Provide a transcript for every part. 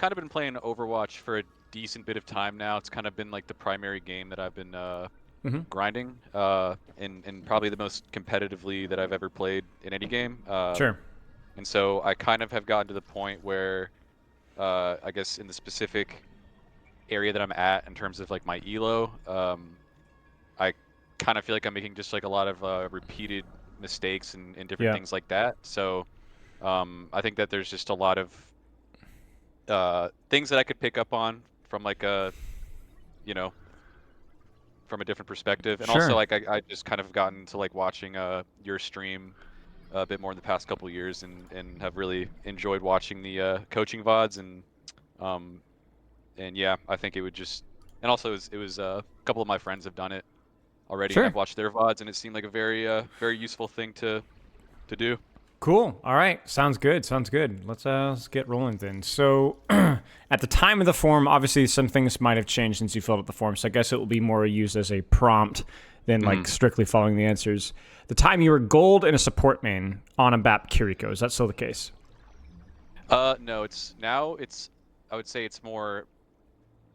kind of been playing Overwatch for a decent bit of time now. It's kind of been like the primary game that I've been grinding, and probably the most competitively that I've ever played in any game. Sure. And so I kind of have gotten to the point where, I guess in the specific area that I'm at in terms of like my elo, I kind of feel like I'm making just like a lot of repeated mistakes and different Yeah. things like that. So I think that there's just a lot of things that I could pick up on from like you know, from a different perspective. And also Sure. like I just kind of gotten to like watching your stream a bit more in the past couple of years, and have really enjoyed watching the coaching VODs, and yeah, I think it would just, and also it was a couple of my friends have done it already, and Sure. I've watched their VODs, and it seemed like a very useful thing to do. Cool. All right. Sounds good. Sounds good. Let's get rolling then. So, at the time of the form, obviously some things might have changed since you filled out the form. So I guess it will be more used as a prompt than like strictly following the answers. The time you were gold in a support main on a BAP Kiriko, is that still the case? No, it's I would say it's more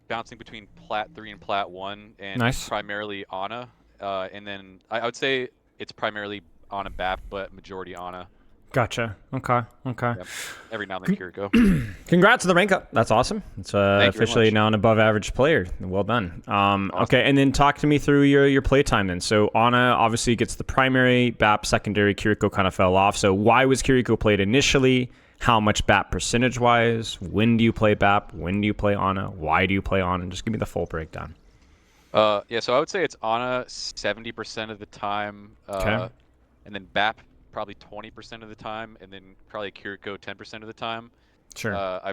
bouncing between Plat 3 and Plat 1, and Nice. primarily Ana. And then I would say it's primarily Ana BAP, but majority Ana. Gotcha. Okay. Okay. Yep. Every now and then Kiriko. Congrats to the rank up. That's awesome. It's Thank you very officially much. now an above average player. Well done. Okay, and then talk to me through your playtime then. So Ana obviously gets the primary, BAP secondary, Kiriko kind of fell off. So why was Kiriko played initially? How much BAP percentage wise? When do you play BAP? When do you play Ana? Why do you play Ana? Just give me the full breakdown. Yeah, so I would say it's Ana 70% of the time, Okay. and then BAP probably 20% of the time, and then probably Kiriko 10% of the time. Sure. I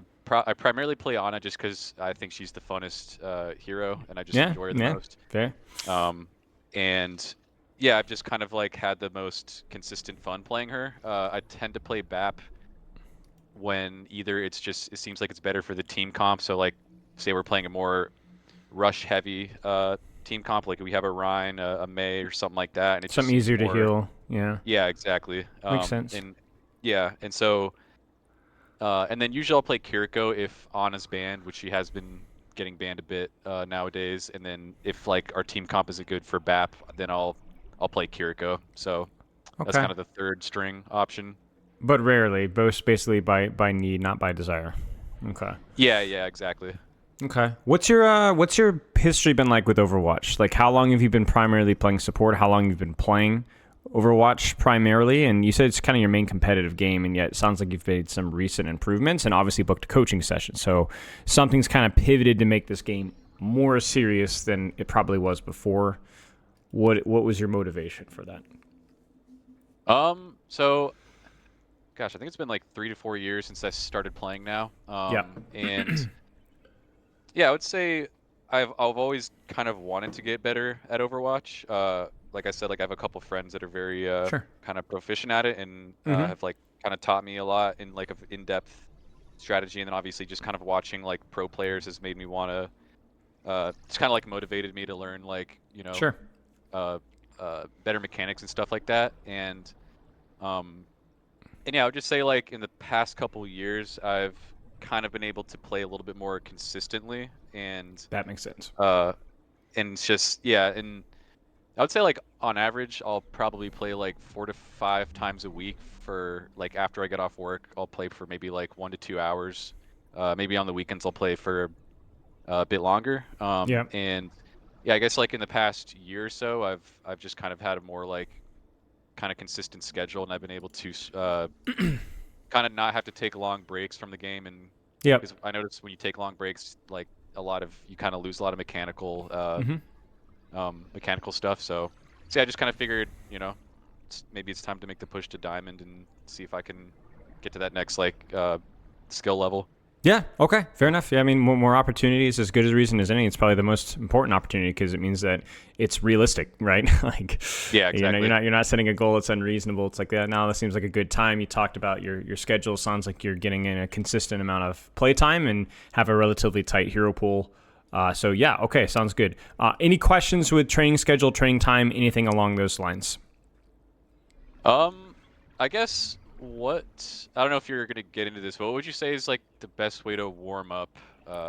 primarily play Ana just because I think she's the funnest hero, and I just Yeah. enjoy her the Yeah. most. Fair. And yeah, I've just kind of like had the most consistent fun playing her. I tend to play BAP when either it seems like it's better for the team comp. So like, say we're playing a more rush heavy team comp, like we have a Rhine, a May, or something like that, and it just Something seems easier to more. heal. Yeah. Yeah, exactly. Makes sense. And yeah, and so and then usually I'll play Kiriko if Ana's banned, which she has been getting banned a bit nowadays. And then if like our team comp isn't good for BAP, then I'll play Kiriko. So that's Okay. kind of the third string option. But rarely, both basically by need, not by desire. Okay. Yeah, exactly. Okay. What's your history been like with Overwatch? Like, how long have you been primarily playing support? How long have you been playing Overwatch primarily? And you said it's kind of your main competitive game, and yet it sounds like you've made some recent improvements and obviously booked a coaching session. So something's kind of pivoted to make this game more serious than it probably was before. What was your motivation for that? So gosh, I think it's been like 3 to 4 years since I started playing now. Yeah. And yeah, I would say I've always kind of wanted to get better at Overwatch. Like I said, like I have a couple friends that are very Sure. kind of proficient at it, and Mm-hmm. have like kind of taught me a lot in like in-depth strategy. And then obviously just kind of watching like pro players has made me want to. It's kind of like motivated me to learn like Sure. better mechanics and stuff like that. Um, and yeah, I would just say like in the past couple years, I've kind of been able to play a little bit more consistently, and That makes sense. it's just yeah, and I would say like on average, I'll probably play like 4 to 5 times a week for like after I get off work, I'll play for maybe like 1 to 2 hours. Maybe on the weekends I'll play for a bit longer. Yeah. And yeah, I guess like in the past year or so, I've just kind of had a more like kind of consistent schedule, and I've been able to kind of not have to take long breaks from the game. And Yep. because I notice when you take long breaks, like you kind of lose a lot of mechanical stuff. So yeah, I just kind of figured, maybe it's time to make the push to Diamond and see if I can get to that next like skill level. Yeah. Okay. Fair enough. Yeah. I mean, more opportunities, as good as a reason as any. It's probably the most important opportunity because it means that it's realistic, right? Like, Yeah, exactly. you're not setting a goal that's unreasonable. It's like that. Now this seems like a good time. You talked about your schedule. Sounds like you're getting in a consistent amount of playtime and have a relatively tight hero pool. So yeah. Okay. Sounds good. Any questions with training schedule, training time, anything along those lines? I guess what I don't know if you're gonna get into this, but what would you say is like the best way to warm up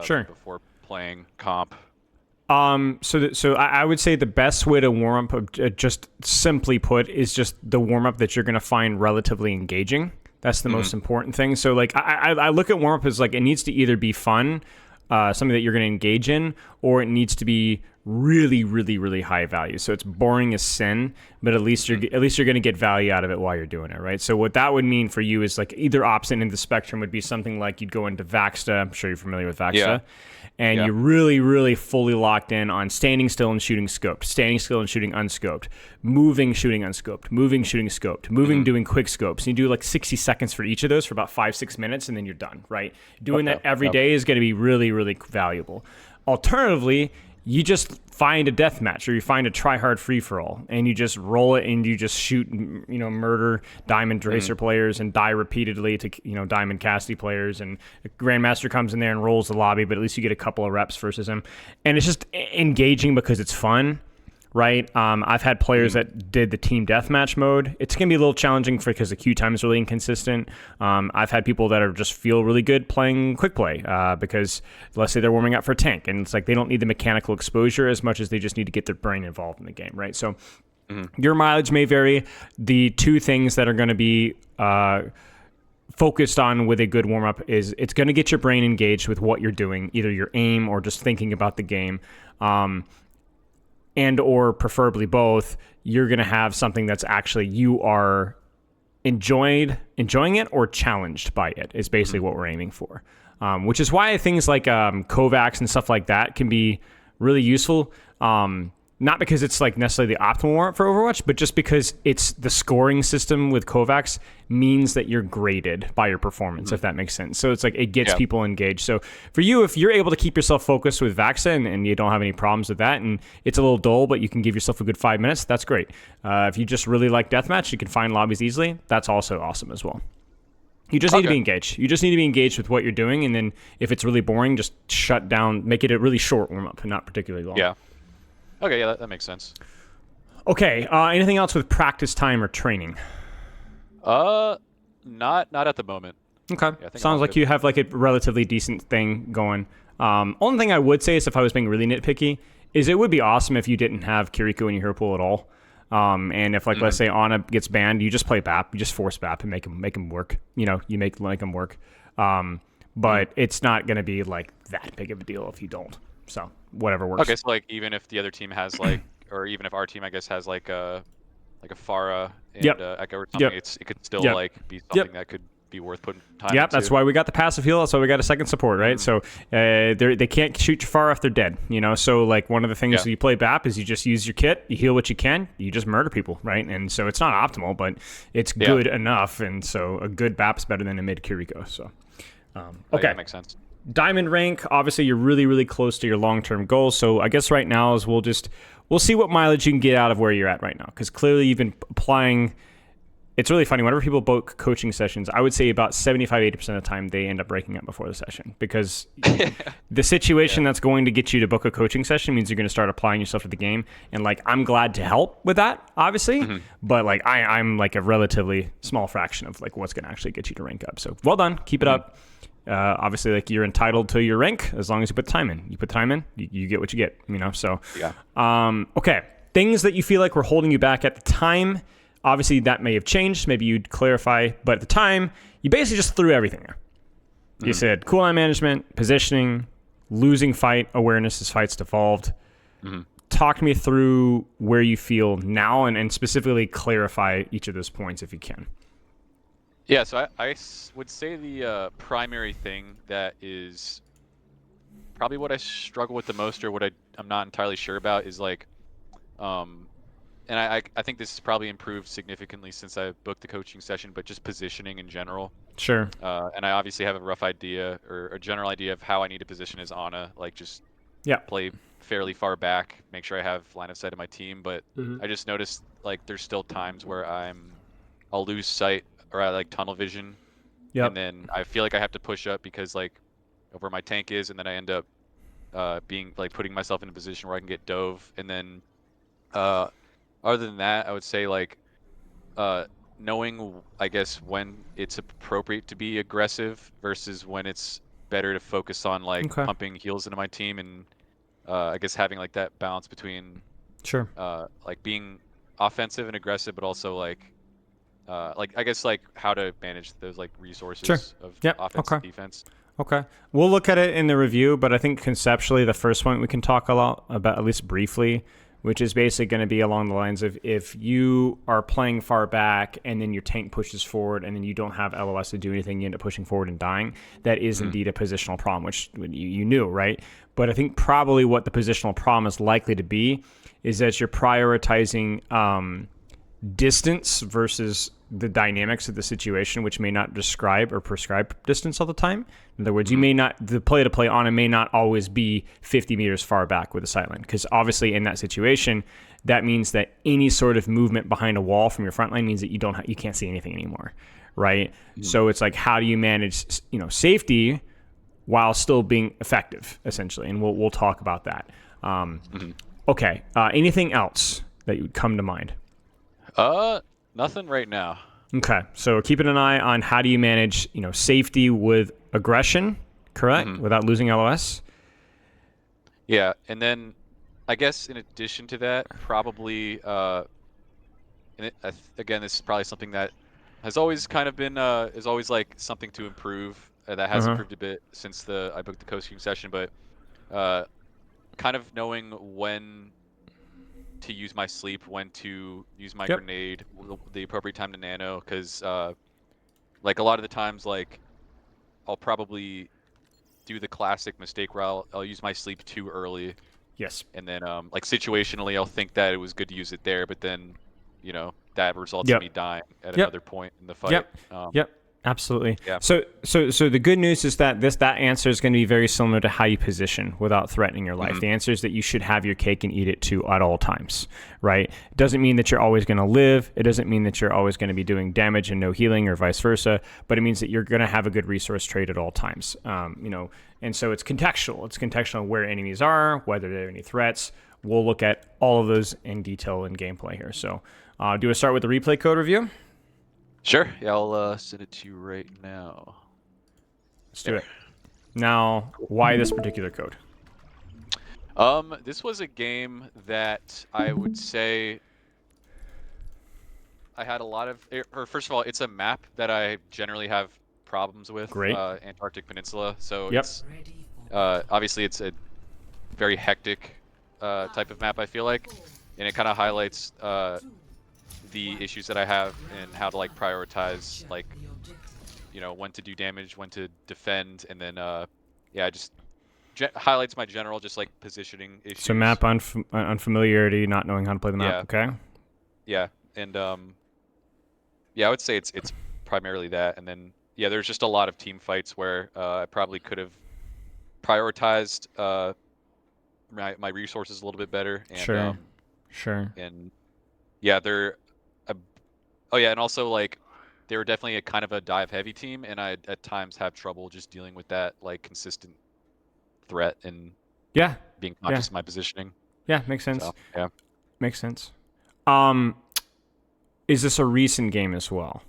Sure. before playing comp? So I would say the best way to warm up, just simply put, is just the warm up that you're going to find relatively engaging. That's the most important thing. So like I look at warm up as like it needs to either be fun, something that you're going to engage in, or it needs to be really, really, really high value. So it's boring as sin, but at least you're going to get value out of it while you're doing it, right? So what that would mean for you is like either opposite end of the spectrum would be something like you'd go into Vaxta. I'm sure you're familiar with Vaxta. Yeah. And you're really, really fully locked in on standing still and shooting scoped, standing still and shooting unscoped, moving, shooting unscoped, moving, shooting scoped, moving, doing quick scopes. And you do like 60 seconds for each of those for about 5-6 minutes, and then you're done, right? Doing that every day is going to be really, really valuable. Alternatively, you just find a death match or you find a try hard free for all and you just roll it and you just shoot, murder diamond tracer players and die repeatedly to, diamond Cassidy players, and the Grandmaster comes in there and rolls the lobby, but at least you get a couple of reps versus him. And it's just engaging because it's fun. Right. I've had players that did the team deathmatch mode. It's going to be a little challenging because the queue time is really inconsistent. I've had people that are just feel really good playing quick play because let's say they're warming up for tank, and it's like they don't need the mechanical exposure as much as they just need to get their brain involved in the game. Right. So your mileage may vary. The two things that are going to be focused on with a good warm-up is it's going to get your brain engaged with what you're doing, either your aim or just thinking about the game. And or preferably both, you're going to have something that's actually you are enjoying it or challenged by it is basically what we're aiming for, which is why things like Kovacs and stuff like that can be really useful. Not because it's like necessarily the optimal warrant for Overwatch, but just because it's the scoring system with Kovacs means that you're graded by your performance, if that makes sense. So it's like it gets people engaged. So for you, if you're able to keep yourself focused with Vaxa and you don't have any problems with that, and it's a little dull, but you can give yourself a good 5 minutes, that's great. If you just really like deathmatch, you can find lobbies easily. That's also awesome as well. You just need to be engaged. You just need to be engaged with what you're doing, and then if it's really boring, just shut down, make it a really short warm-up and not particularly long. Yeah. Okay, yeah, that makes sense. Okay, anything else with practice time or training? Not at the moment. Okay, Yeah, sounds like you have like a relatively decent thing going. Only thing I would say is if I was being really nitpicky, is it would be awesome if you didn't have Kiriko in your hero pool at all. And if like let's say Ana gets banned, you just play BAP, you just force BAP and make him work. You make him work. But it's not going to be like that big of a deal if you don't. So whatever works. Okay, so like even if the other team has like, or even if our team I guess has like a Farah and Echo or something, it could still like be something that could be worth putting time into. That's why we got the passive heal. That's why we got a second support, right? So they can't shoot you far if they're dead. So like one of the things that you play BAP is you just use your kit, you heal what you can, you just murder people, right? And so it's not optimal, but it's good enough. And so a good BAP is better than a mid Kiriko. So okay, that makes sense. Diamond rank, obviously you're really, really close to your long-term goals. So I guess right now is we'll see what mileage you can get out of where you're at right now. Because clearly you've been applying. It's really funny. Whenever people book coaching sessions, I would say about 75-80% of the time they end up breaking up before the session. Because the situation that's going to get you to book a coaching session means you're going to start applying yourself to the game. And like I'm glad to help with that, obviously. But like I'm like a relatively small fraction of like what's going to actually get you to rank up. So well done. Keep it up. Obviously, like you're entitled to your rank as long as you put time in. You put time in, you get what you get. So okay, things that you feel like were holding you back at the time. Obviously, that may have changed. Maybe you'd clarify, but at the time, you basically just threw everything there. You said cooldown management, positioning, losing fight awareness as fights devolved. Talk me through where you feel now, and specifically clarify each of those points if you can. Yeah, so I would say the primary thing that is probably what I struggle with the most, or what I'm not entirely sure about, is like, and I think this has probably improved significantly since I booked the coaching session, but just positioning in general. Sure. And I obviously have a rough idea or a general idea of how I need to position as Ana, like just play fairly far back, make sure I have line of sight of my team. But I just noticed like there's still times where I'll lose sight, or I like tunnel vision, and then I feel like I have to push up because like of where my tank is, and then I end up being like putting myself in a position where I can get dove. And then other than that, I would say like knowing, I guess, when it's appropriate to be aggressive versus when it's better to focus on like Okay. pumping heals into my team, and I guess having like that balance between Sure. like being offensive and aggressive, but also like I guess like how to manage those like Sure. resources of Yep. offense Okay. and defense. Okay. We'll look at it in the review, but I think conceptually the first point we can talk a lot about, at least briefly, which is basically going to be along the lines of if you are playing far back and then your tank pushes forward and then you don't have LOS to do anything, you end up pushing forward and dying. That is indeed a positional problem, which you knew, right? But I think probably what the positional problem is likely to be is that you're prioritizing distance versus the dynamics of the situation, which may not describe or prescribe distance all the time. In other words, you may not, the play to play on it may not always be 50 meters far back with a sightline, because obviously in that situation, that means that any sort of movement behind a wall from your front line means that you can't see anything anymore, right? So it's like, how do you manage, safety while still being effective, essentially? And we'll talk about that. Okay. Anything else that would come to mind? Nothing right now. Okay, so keeping an eye on how do you manage, safety with aggression, correct, without losing LOS. Yeah, and then I guess in addition to that, probably again, this is probably something that has always kind of been is always like something to improve. That has improved a bit since I booked the coaching session, but kind of knowing when to use my sleep, when to use my grenade, the appropriate time to nano, because like a lot of the times, like I'll probably do the classic mistake where I'll use my sleep too early. Yes. And then like situationally, I'll think that it was good to use it there, but then that results in me dying at another point in the fight. Yep. Absolutely. Yeah. So the good news is that that answer is going to be very similar to how you position without threatening your life. The answer is that you should have your cake and eat it too at all times, right? It doesn't mean that you're always going to live. It doesn't mean that you're always going to be doing damage and no healing or vice versa, but it means that you're going to have a good resource trade at all times. And so it's contextual. It's contextual where enemies are, whether there are any threats. We'll look at all of those in detail in gameplay here. So do we start with the replay code review? Sure. Yeah, I'll send it to you right now. Let's do it. Now, why this particular code? This was a game that I would say I had a lot of. Or first of all, it's a map that I generally have problems with. Great. Antarctic Peninsula. So Yep. it's obviously it's a very hectic type of map, I feel like, and it kind of highlights the issues that I have and how to like prioritize, like when to do damage, when to defend, and then just highlights my general just like positioning issues. So map unfamiliarity, not knowing how to play the map. Okay. Yeah, and I would say it's primarily that, and then there's just a lot of team fights where I probably could have prioritized my resources a little bit better. And, Sure. And they're. And also like they were definitely a kind of a dive heavy team, and I at times have trouble just dealing with that like consistent threat and being conscious of my positioning. Yeah, makes sense. So, makes sense. Is this a recent game as well?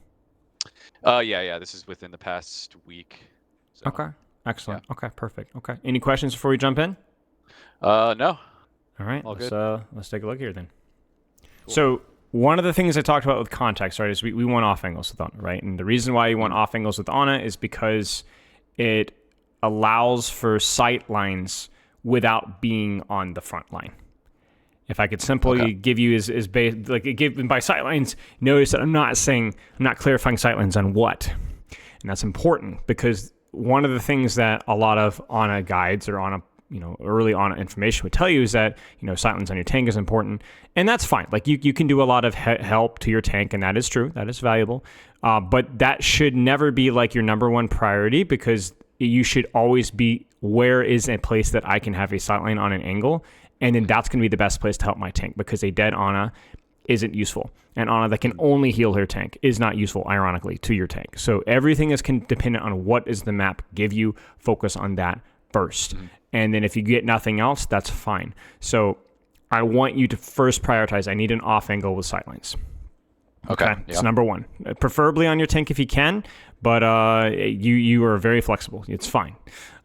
This is within the past week. So, okay, excellent. Okay, perfect. Okay, any questions before we jump in? No. All right, let's take a look here then. Cool. So one of the things I talked about with context, right, is we want off angles with Ana, right? And the reason why you want off angles with Ana is because it allows for sightlines without being on the front line. If I could simply give you by sightlines, notice that I'm not clarifying sightlines on what. And that's important because one of the things that a lot of Ana guides or Ana early on information would tell you is that, sightlines on your tank is important, and that's fine. Like you can do a lot of help to your tank, and that is true. That is valuable. But that should never be like your number one priority, because you should always be, where is a place that I can have a sightline on an angle, and then that's going to be the best place to help my tank, because a dead Ana isn't useful. An Ana that can only heal her tank is not useful, ironically, to your tank. So everything is dependent on what does the map give you. Focus on that first. And then if you get nothing else, that's fine. So I want you to first prioritize, I need an off angle with sightlines. Okay. It's number one. Preferably on your tank if you can, but you are very flexible. It's fine.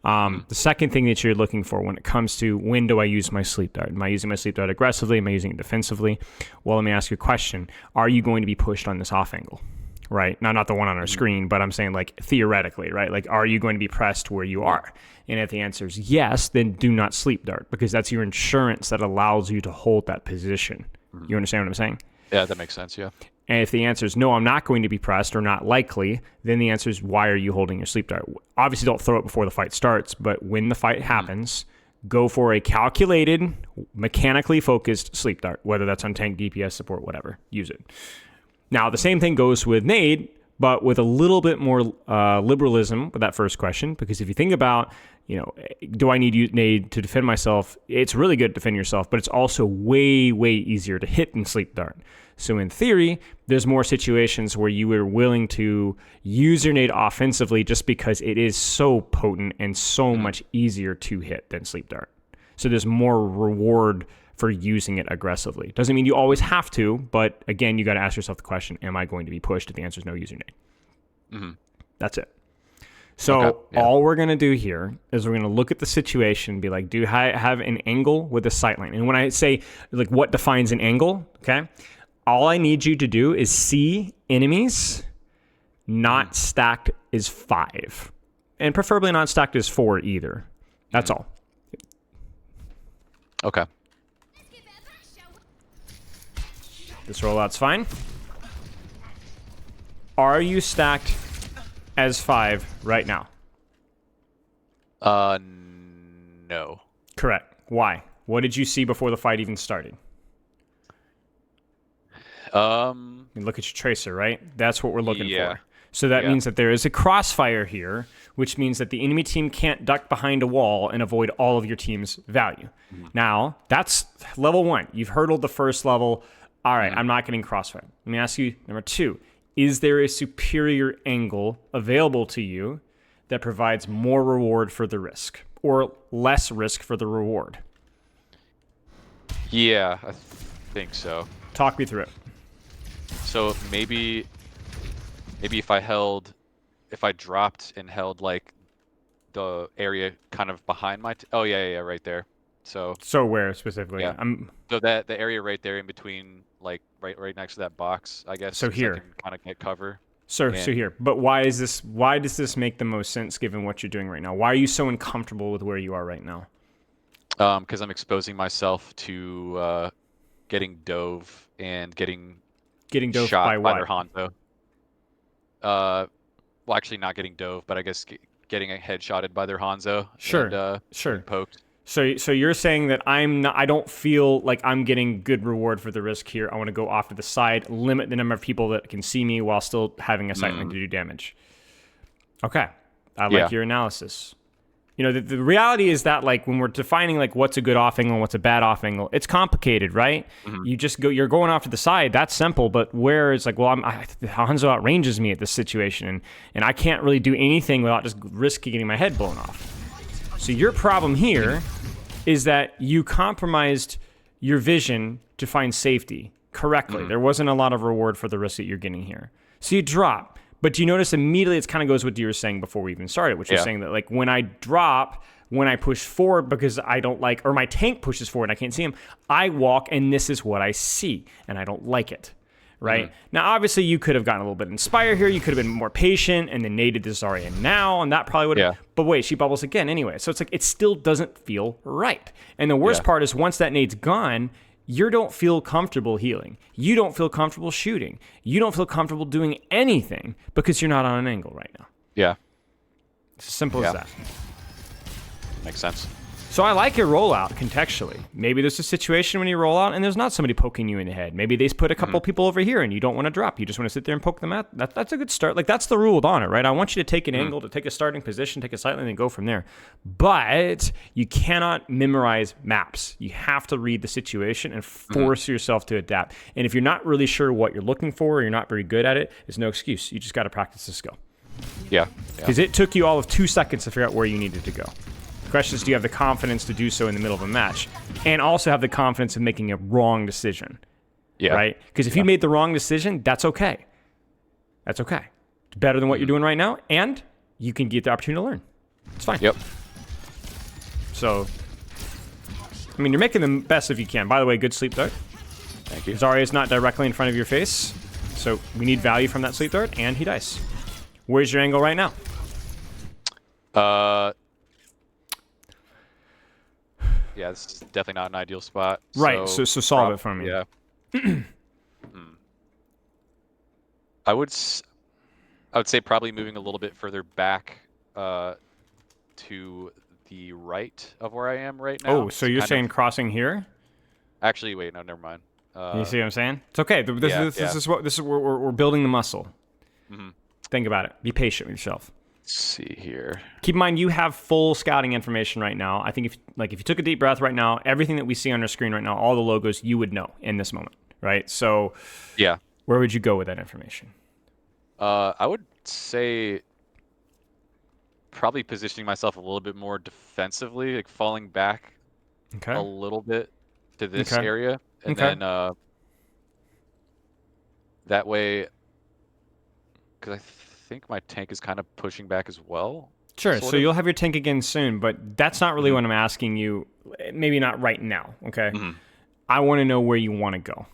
The second thing that you're looking for when it comes to when do I use my sleep dart? Am I using my sleep dart aggressively? Am I using it defensively? Well, let me ask you a question. Are you going to be pushed on this off angle? Right? Now, not the one on our screen, but I'm saying like theoretically, right? Like, are you going to be pressed where you are? And if the answer is yes, then do not sleep dart because that's your insurance that allows you to hold that position. You understand what I'm saying? Yeah, that makes sense. Yeah. And if the answer is no, I'm not going to be pressed or not likely, then the answer is why are you holding your sleep dart? Obviously, don't throw it before the fight starts, but when the fight happens, go for a calculated, mechanically focused sleep dart, whether that's on tank, DPS, support, whatever. Use it. Now, the same thing goes with nade, but with a little bit more liberalism with that first question, because if you think about, do I need nade to defend myself? It's really good to defend yourself, but it's also way, way easier to hit than sleep dart. So in theory, there's more situations where you are willing to use your nade offensively just because it is so potent and so much easier to hit than sleep dart. So there's more reward for using it aggressively. Doesn't mean you always have to, but again, you got to ask yourself the question, am I going to be pushed? If the answer is no, use your nade. That's it. So all we're going to do here is we're going to look at the situation and be like, do I have an angle with a sightline? And when I say, like, what defines an angle, okay, all I need you to do is see enemies not stacked as 5. And preferably not stacked as 4 either. That's all. Okay. This rollout's fine. Are you stacked as 5 right now? No. Correct. Why? What did you see before the fight even started? Look at your tracer, right? That's what we're looking for. So that means that there is a crossfire here, which means that the enemy team can't duck behind a wall and avoid all of your team's value. Now, that's level 1. You've hurdled the first level. All right, I'm not getting crossfire. Let me ask you, number 2, is there a superior angle available to you that provides more reward for the risk or less risk for the reward? Yeah, I think so. Talk me through it. So maybe if I dropped and held like the area kind of behind my, right there. So where specifically? Yeah. So that the area right there in between, like right next to that box, I guess. So here, I can kind of get cover. So here, but why does this make the most sense given what you're doing right now? Why are you so uncomfortable with where you are right now? Because I'm exposing myself to getting dove and getting dove shot by their what? Hanzo. Well, actually not getting dove, but I guess getting headshotted by their Hanzo. Sure. And, sure. Poked. So you're saying that I don't feel like I'm getting good reward for the risk here. I want to go off to the side, limit the number of people that can see me while still having a sightline to do damage. Okay. I like your analysis. The reality is that, like, when we're defining like what's a good off angle and what's a bad off angle, it's complicated, right? You're going off to the side. That's simple. But where it's like, well, Hanzo outranges me at this situation, and I can't really do anything without just risking getting my head blown off. So your problem here is that you compromised your vision to find safety correctly. There wasn't a lot of reward for the risk that you're getting here. So you drop. But you notice immediately it kind of goes with what you were saying before we even started, which was saying that, like, when I drop, when I push forward because I don't like, or my tank pushes forward and I can't see him, I walk and this is what I see, and I don't like it, right? Now, obviously, you could have gotten a little bit inspired here. You could have been more patient and then naded this Zarya now, and that probably would have. But wait, she bubbles again anyway. So it's like it still doesn't feel right. And the worst part is once that nade's gone, you don't feel comfortable healing. You don't feel comfortable shooting. You don't feel comfortable doing anything because you're not on an angle right now. Yeah. It's as simple as that. Makes sense. So I like your rollout contextually. Maybe there's a situation when you roll out and there's not somebody poking you in the head. Maybe they put a couple people over here and you don't want to drop. You just want to sit there and poke them out. That's a good start. Like, that's the rule with Honor, right? I want you to take an angle, to take a starting position, take a sightline, and go from there. But you cannot memorize maps. You have to read the situation and force yourself to adapt. And if you're not really sure what you're looking for or you're not very good at it, there's no excuse. You just got to practice the skill. Yeah. Because it took you all of 2 seconds to figure out where you needed to go. The question is, do you have the confidence to do so in the middle of a match? And also have the confidence of making a wrong decision. Yeah. Right? Because if you made the wrong decision, that's okay. That's okay. It's better than what you're doing right now, and you can get the opportunity to learn. It's fine. Yep. So, I mean, you're making the best if you can. By the way, good sleep dart. Thank you. Zarya is not directly in front of your face, so we need value from that sleep dart, and he dies. Where's your angle right now? Yeah, this is definitely not an ideal spot. Right, so solve it for me. Yeah. I would say probably moving a little bit further back to the right of where I am right now. Oh, so you're saying crossing here? Actually, wait, no, never mind. You see what I'm saying? It's okay. This is where we're building the muscle. Think about it. Be patient with yourself. Let's see here. Keep in mind, you have full scouting information right now. I think if you took a deep breath right now, everything that we see on our screen right now, all the logos, you would know in this moment, right? So, yeah, where would you go with that information? I would say probably positioning myself a little bit more defensively, like falling back a little bit to this area, and then that way, because I think my tank is kind of pushing back as well. Sure, so you'll have your tank again soon, but that's not really what I'm asking you. Maybe not right now, okay? I want to know where you want to go.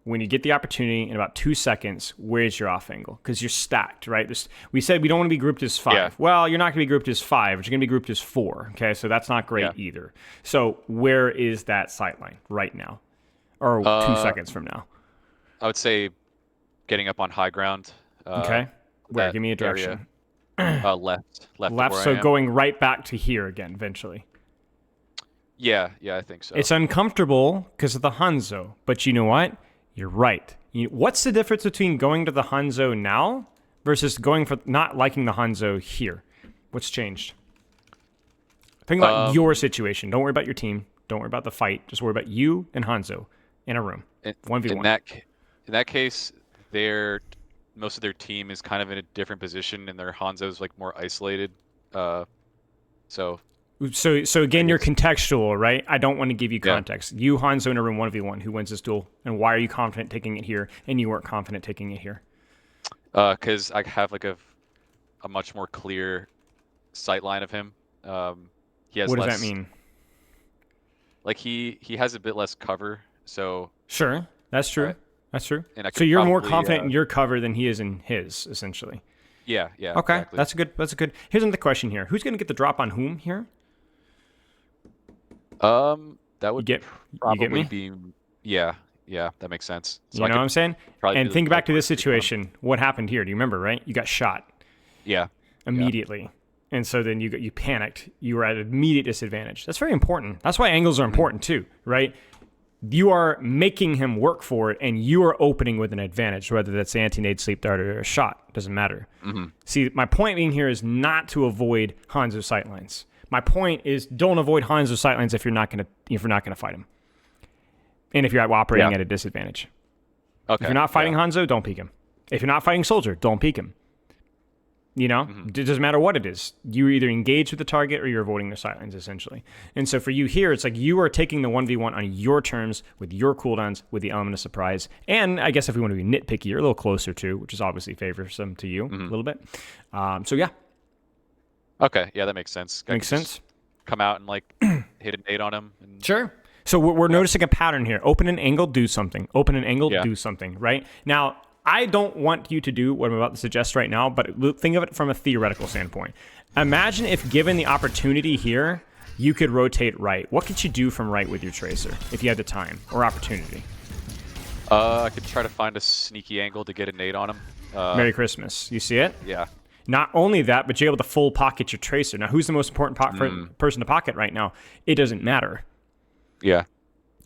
When you get the opportunity in about 2 seconds, where's your off angle? Because you're stacked, right? We said we don't want to be grouped as 5. Yeah. Well, you're not going to be grouped as 5, but you're going to be grouped as 4, okay? So that's not great either. So where is that sight line right now? Or 2 seconds from now? I would say getting up on high ground. Okay. Where? Give me a direction. Left. Left, so going right back to here again, eventually. Yeah, I think so. It's uncomfortable because of the Hanzo, but you know what? You're right. What's the difference between going to the Hanzo now versus going for not liking the Hanzo here? What's changed? Think about your situation. Don't worry about your team. Don't worry about the fight. Just worry about you and Hanzo in a room. 1v1. In that case, most of their team is kind of in a different position, and their Hanzo's like more isolated. So again, you're contextual, right? I don't want to give you context. Yeah. You, Hanzo, in a room 1v1. Who wins this duel? And why are you confident taking it here, and you weren't confident taking it here? Because I have like a much more clear sight line of him. He has what less, does that mean? Like he has a bit less cover, so... Sure, that's true. That's true. So you're more confident in your cover than he is in his, essentially. Yeah. Okay, exactly. That's a good. Here's another question here. Who's going to get the drop on whom here? That would probably be... Yeah, that makes sense. So you know what I'm saying? And think back to this situation. What happened here? Do you remember, right? You got shot. Yeah. Immediately. Yeah. And so then you panicked. You were at an immediate disadvantage. That's very important. That's why angles are important too, right? You are making him work for it, and you are opening with an advantage, whether that's anti-nade, sleep dart, or a shot. Doesn't matter. See, my point being here is not to avoid Hanzo sightlines. My point is don't avoid Hanzo sightlines if you're not gonna fight him, and if you're operating at a disadvantage. Okay. If you're not fighting Hanzo, don't peek him. If you're not fighting Soldier, don't peek him. You know, it doesn't matter what it is. You either engage with the target or you're avoiding their sightlines, essentially. And so for you here, it's like you are taking the 1v1 on your terms with your cooldowns, with the element of surprise. And I guess if we want to be nitpicky, you're a little closer to, which is obviously favorsome to you a little bit. So yeah. Okay, yeah, that makes sense. Makes sense? Come out and like hit a nade on him. And... Sure. So we're noticing a pattern here. Open an angle, do something. Open an angle, do something, right? Now, I don't want you to do what I'm about to suggest right now, but think of it from a theoretical standpoint. Imagine if given the opportunity here, you could rotate right. What could you do from right with your tracer if you had the time or opportunity? I could try to find a sneaky angle to get a nade on him. Merry Christmas. You see it? Yeah. Not only that, but you're able to full pocket your tracer. Now, who's the most important person to pocket right now? It doesn't matter. Yeah.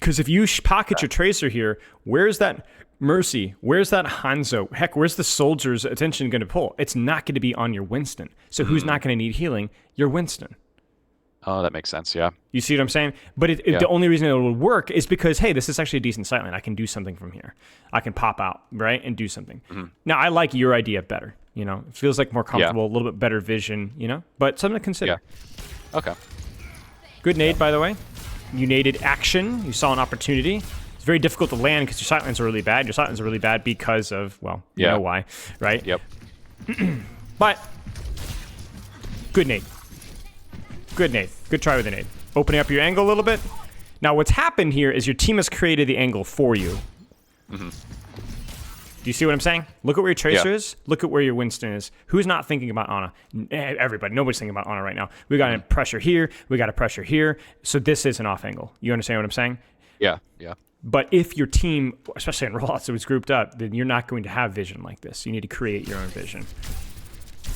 Because if you pocket your tracer here, where's that... Mercy, where's that Hanzo? Heck, where's the soldier's attention going to pull? It's not going to be on your Winston. So who's not going to need healing? Your Winston. Oh, that makes sense, yeah. You see what I'm saying? But the only reason it will work is because, hey, this is actually a decent sightline. I can do something from here. I can pop out, right, and do something. Now, I like your idea better. You know, it feels like more comfortable, a little bit better vision, you know, but something to consider. Yeah. Okay. Good nade, by the way. You naded action. You saw an opportunity. It's very difficult to land because your sightlines are really bad. Your sightlines are really bad because of, well, you know why, right? Yep. But good nade. Good nade. Good try with the nade. Opening up your angle a little bit. Now, what's happened here is your team has created the angle for you. Mm-hmm. Do you see what I'm saying? Look at where your Tracer is. Look at where your Winston is. Who's not thinking about Ana? Everybody. Nobody's thinking about Ana right now. We got a pressure here. We got a pressure here. So this is an off angle. You understand what I'm saying? Yeah, yeah. But if your team, especially in rollouts, it was grouped up, then you're not going to have vision like this. You need to create your own vision.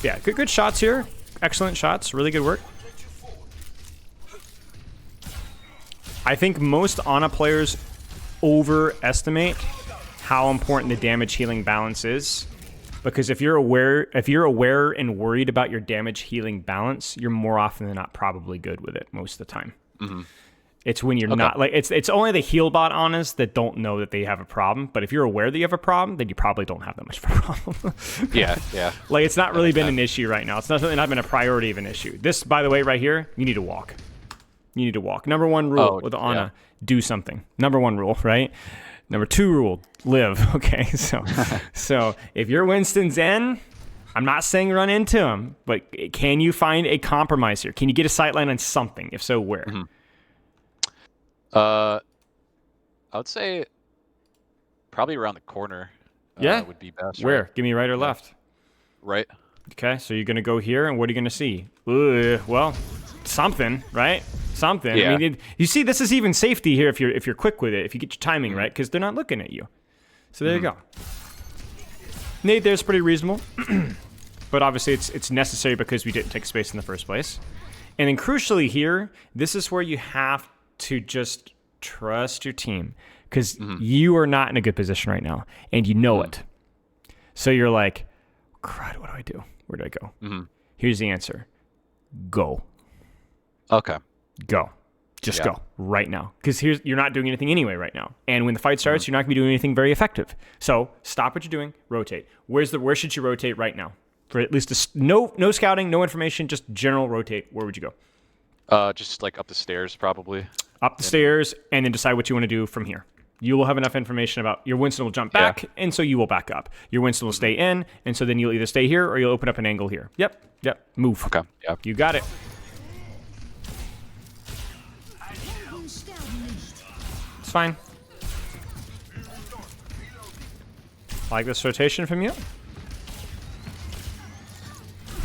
Yeah, good shots here. Excellent shots. Really good work. I think most Ana players overestimate how important the damage healing balance is, because if you're aware and worried about your damage healing balance, you're more often than not probably good with it most of the time. Mm-hmm. It's when you're not, like, it's only the heal bot Anas that don't know that they have a problem, but if you're aware that you have a problem, then you probably don't have that much of a problem. Yeah. Like, it's not really been an issue right now. It's not been a priority of an issue. This, by the way, right here, you need to walk. You need to walk. Number one rule with Ana, do something. Number one rule, right? Number two rule, live. Okay, so if your Winston's in, I'm not saying run into him, but can you find a compromise here? Can you get a sightline on something? If so, where? Mm-hmm. I would say probably around the corner. Would be best. Where? Right? Give me right or left? Right. Okay, so you're gonna go here, and what are you gonna see? Well, something, right? Something. Yeah. I mean, you see, this is even safety here if you're quick with it, if you get your timing right, because they're not looking at you. So there you go. Nade there's pretty reasonable, but obviously it's necessary because we didn't take space in the first place. And then crucially here, this is where you have to just trust your team, because you are not in a good position right now, and you know it. So you're like, crud, what do I do? Where do I go? Here's the answer. Go. Okay. Go. Just go right now. Because you're not doing anything anyway right now. And when the fight starts, you're not going to be doing anything very effective. So stop what you're doing, rotate. Where should you rotate right now? For at least no scouting, no information, just general rotate. Where would you go? Just like up the stairs, probably. Up the stairs, and then decide what you want to do from here. You will have enough information about your Winston will jump back, and so you will back up. Your Winston will stay in, and so then you'll either stay here or you'll open up an angle here. Yep. Move. Okay. Yep. You got it. It's fine. Like this rotation from you.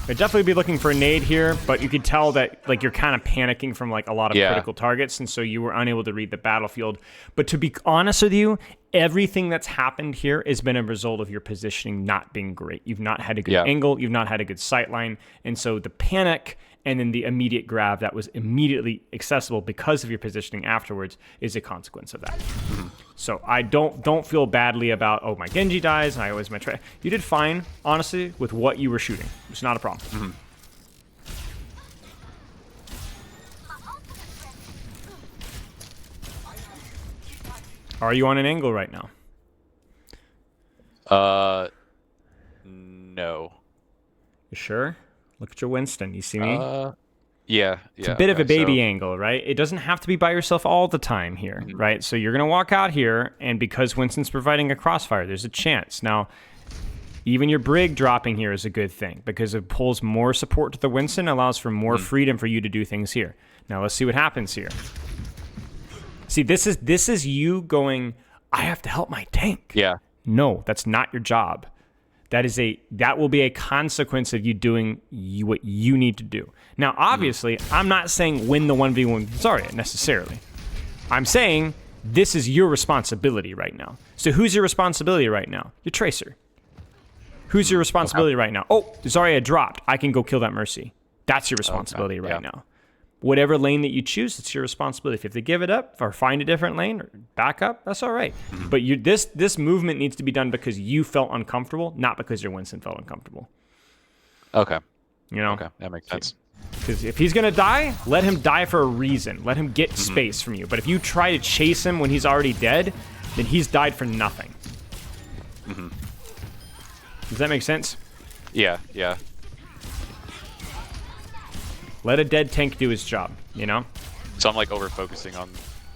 I'd definitely be looking for a nade here, but you could tell that like you're kind of panicking from like a lot of critical targets, and so you were unable to read the battlefield. But to be honest with you, everything that's happened here has been a result of your positioning not being great. You've not had a good angle, you've not had a good sight line, and so the panic and then the immediate grab that was immediately accessible because of your positioning afterwards is a consequence of that. So I don't feel badly about, oh, my Genji dies, and I always my try. You did fine, honestly, with what you were shooting. It's not a problem. Are you on an angle right now? No. You sure? Look at your Winston. You see me? Yeah. It's a bit of a baby angle, right? It doesn't have to be by yourself all the time here, right? So you're going to walk out here, and because Winston's providing a crossfire, there's a chance. Now, even your Brig dropping here is a good thing, because it pulls more support to the Winston, allows for more freedom for you to do things here. Now, let's see what happens here. See, this is you going, I have to help my tank. Yeah. No, that's not your job. That will be a consequence of you doing what you need to do. Now, obviously, I'm not saying win the 1v1 Zarya necessarily. I'm saying this is your responsibility right now. So who's your responsibility right now? Your Tracer. Who's your responsibility right now? Oh, Zarya dropped. I can go kill that Mercy. That's your responsibility right now. Whatever lane that you choose, it's your responsibility. If you have to give it up or find a different lane or back up, that's all right. But this movement needs to be done because you felt uncomfortable, not because your Winston felt uncomfortable. Okay. You know? Okay, that makes sense. Because if he's going to die, let him die for a reason. Let him get space from you. But if you try to chase him when he's already dead, then he's died for nothing. Does that make sense? Yeah. Let a dead tank do his job, you know? So I'm like over focusing on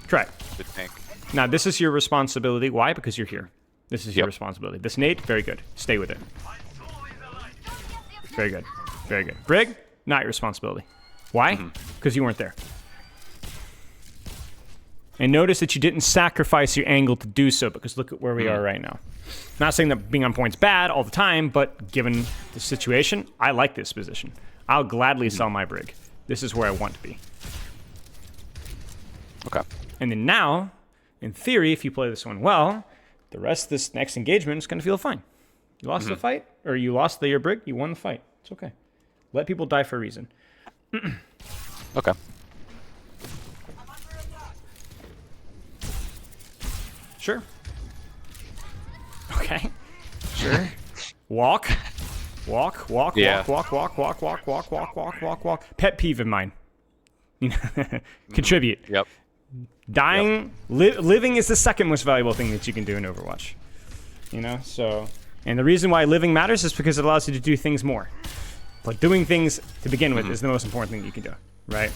Correct. the tank. Now, this is your responsibility. Why? Because you're here. This is your responsibility. This nade, very good. Stay with it. Very good. Very good. Brig, not your responsibility. Why? Because you weren't there. And notice that you didn't sacrifice your angle to do so, because look at where we are right now. Not saying that being on point's bad all the time, but given the situation, I like this position. I'll gladly sell my Brig. This is where I want to be. Okay. And then now, in theory, if you play this one well, the rest of this next engagement is going to feel fine. You lost the fight, or you lost your Brig, you won the fight. It's okay. Let people die for a reason. Okay. Sure. Okay. Sure. Walk. Walk, walk, Yeah. walk, walk, walk, walk, walk, walk, walk, walk, walk. Pet peeve of mine. Contribute. Yep. Dying, living is the second most valuable thing that you can do in Overwatch. You know, so... And the reason why living matters is because it allows you to do things more. But doing things to begin with is the most important thing you can do, right?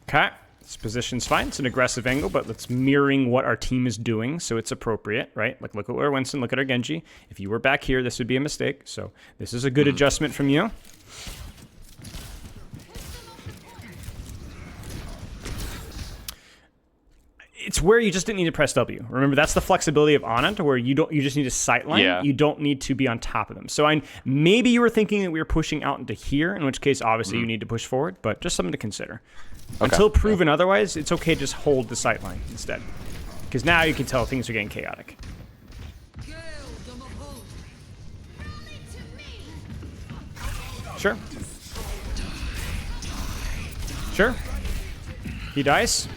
Okay. This position's fine. It's an aggressive angle, but it's mirroring what our team is doing, so it's appropriate, right? Like, look at our Winston, look at our Genji. If you were back here, this would be a mistake. So this is a good adjustment from you. It's where you just didn't need to press W. Remember, that's the flexibility of Ana, to where you just need a sightline. Yeah. You don't need to be on top of them. So maybe you were thinking that we were pushing out into here, in which case, obviously, you need to push forward, but just something to consider. Okay. Until proven otherwise, it's okay to just hold the sightline instead. Because now you can tell things are getting chaotic. Sure. Sure. He dies.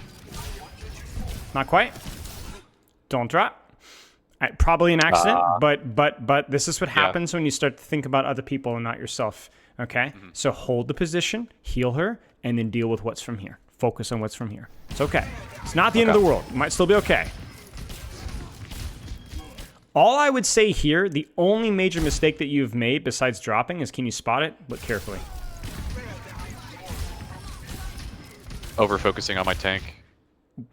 Not quite. Don't drop. Probably an accident, but this is what happens when you start to think about other people and not yourself. Okay? So hold the position, heal her, and then deal with what's from here. Focus on what's from here. It's okay. It's not the end of the world. It might still be okay. All I would say here, the only major mistake that you've made besides dropping is, can you spot it? Look carefully. Over focusing on my tank.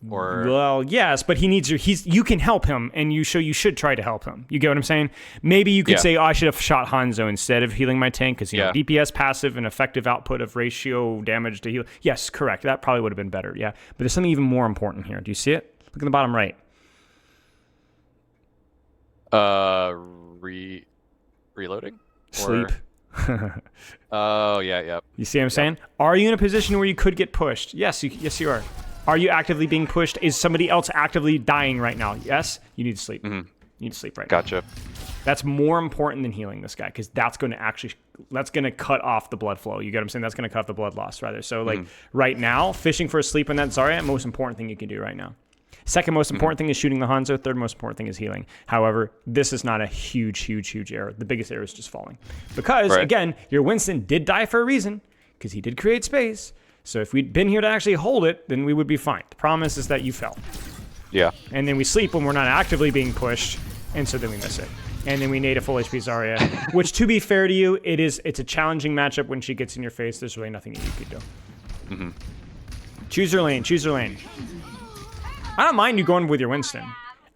Or well, yes, but he needs your. You can help him, and you should try to help him. You get what I'm saying? Maybe you could say, "Oh, I should have shot Hanzo instead of healing my tank, because DPS passive and effective output of ratio damage to heal." Yes, correct. That probably would have been better. Yeah, but there's something even more important here. Do you see it? Look in the bottom right. Reloading. Sleep. Oh yeah. You see what I'm saying? Are you in a position where you could get pushed? Yes, you are. Are you actively being pushed? Is somebody else actively dying right now? Yes? You need to sleep. You need to sleep right now. Gotcha. That's more important than healing this guy, because that's going to cut off the blood flow. You get what I'm saying? That's going to cut off the blood loss, rather. So, like, right now, fishing for a sleep on that Zarya, most important thing you can do right now. Second most important thing is shooting the Hanzo. Third most important thing is healing. However, this is not a huge error. The biggest error is just falling. Because, again, your Winston did die for a reason, because he did create space. So if we'd been here to actually hold it, then we would be fine. The problem is that you fell. Yeah. And then we sleep when we're not actively being pushed, and so then we miss it. And then we nade a full HP Zarya, which, to be fair to you, it's a challenging matchup when she gets in your face. There's really nothing that you could do. Choose your lane. Choose your lane. I don't mind you going with your Winston.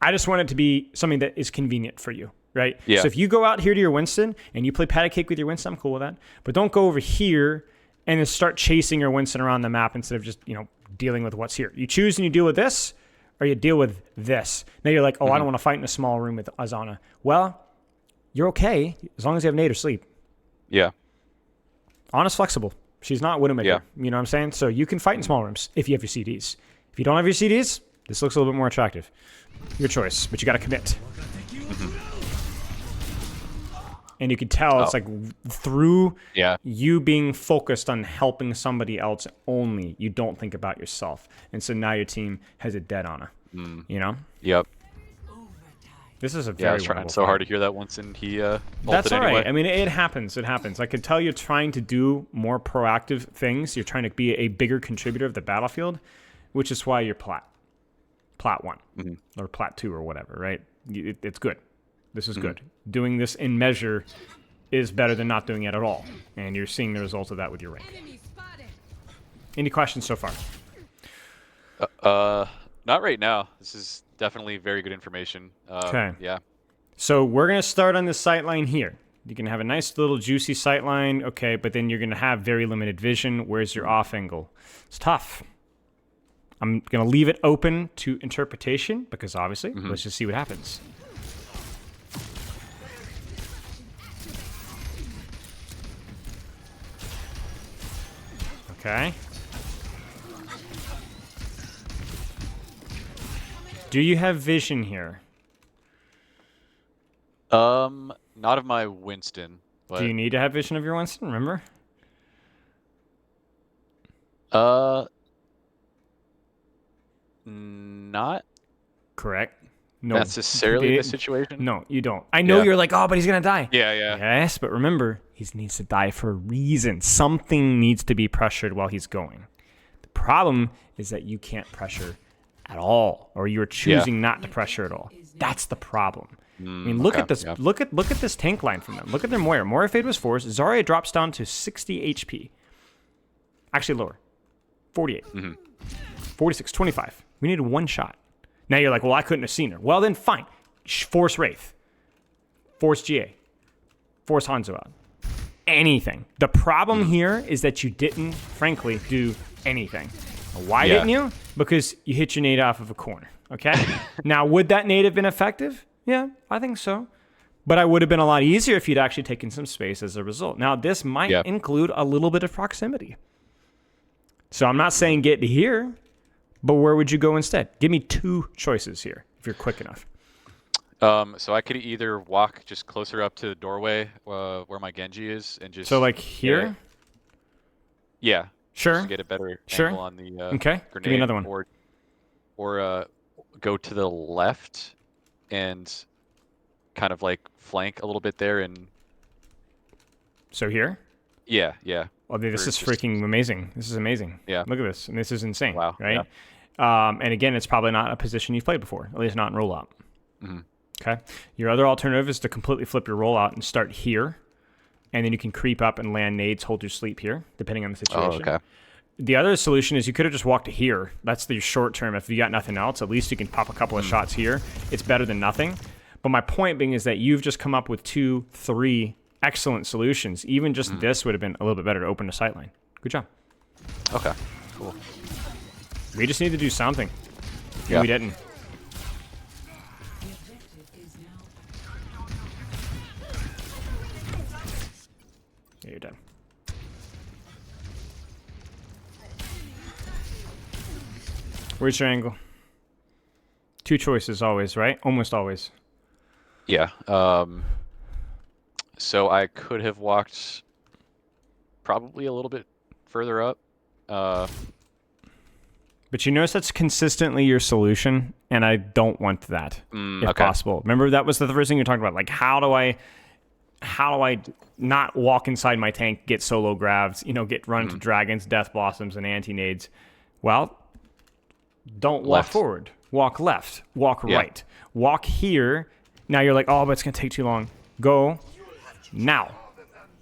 I just want it to be something that is convenient for you, right? Yeah. So if you go out here to your Winston and you play patty cake with your Winston, I'm cool with that. But don't go over here and then start chasing your Winston around the map instead of just, dealing with what's here. You choose and you deal with this, or you deal with this. Now you're like, oh, I don't want to fight in a small room with Azana. Well, you're okay as long as you have nade or sleep. Yeah. Ana's flexible. She's not Widowmaker. Yeah. You know what I'm saying? So you can fight in small rooms if you have your CDs. If you don't have your CDs, this looks a little bit more attractive. Your choice, but you got to commit. And you could tell it's like through you being focused on helping somebody else only, you don't think about yourself. And so now your team has it dead on it. You know? Yep. This is a very I was trying so hard to hear that once, and he That's all right. anyway. I mean, it happens. It happens. I can tell you're trying to do more proactive things. You're trying to be a bigger contributor of the battlefield, which is why you're plat 1 or plat 2 or whatever, right? It's good. This is good. Doing this in measure is better than not doing it at all. And you're seeing the result of that with your rank. Any questions so far? Not right now. This is definitely very good information. Okay. Yeah. So we're going to start on the sightline here. You can have a nice little juicy sightline, okay, but then you're going to have very limited vision. Where's your off angle? It's tough. I'm going to leave it open to interpretation because obviously, let's just see what happens. Okay. Do you have vision here? Not of my Winston, but Do you need to have vision of your Winston, remember? Not Correct. No. necessarily the situation. No, you don't. I know you're like, oh, but he's going to die. Yeah, yeah. Yes, but remember, he needs to die for a reason. Something needs to be pressured while he's going. The problem is that you can't pressure at all, or you're choosing not to pressure at all. That's the problem. I mean, look at this. Yeah. Look at this tank line from them. Look at their Moira. Moira Fade was forced. Zarya drops down to 60 HP. Actually lower. 48. 46, 25. We needed one shot. Now you're like, well, I couldn't have seen her. Well, then fine. Force Wraith. Force GA. Force Hanzo out. Anything. The problem here is that you didn't, frankly, do anything. Why didn't you? Because you hit your nade off of a corner. Okay? Now, would that nade have been effective? Yeah, I think so. But I would have been a lot easier if you'd actually taken some space as a result. Now, this might include a little bit of proximity. So I'm not saying get to here, but where would you go instead? Give me two choices here, if you're quick enough. So I could either walk just closer up to the doorway where my Genji is and just... So like here? Yeah. Sure. Just get a better angle on the okay. grenade. Give me another one. Or go to the left and kind of like flank a little bit there and... So here? Yeah, yeah. Oh, this is freaking amazing. This is amazing. Yeah. Look at this. And this is insane. Wow. Right? Yeah. And again, it's probably not a position you've played before, at least not in rollout. Okay. Your other alternative is to completely flip your rollout and start here. And then you can creep up and land nades, hold your sleep here, depending on the situation. Oh, okay. The other solution is you could have just walked to here. That's the short term. If you got nothing else, at least you can pop a couple of shots here. It's better than nothing. But my point being is that you've just come up with 2, 3 excellent solutions. Even just this would have been a little bit better to open the sightline. Good job. Okay, cool. We just need to do something. Yeah. We didn't. Yeah, you're done. Where's your angle? 2 choices always, right? Almost always. Yeah. So I could have walked probably a little bit further up. But you notice that's consistently your solution, and I don't want that, if possible. Remember, that was the first thing you talked about. Like, how do I not walk inside my tank, get solo grabs, get run into dragons, death blossoms, and anti-nades? Well, don't walk forward. Walk left. Walk right. Walk here. Now you're like, oh, but it's going to take too long. Go now.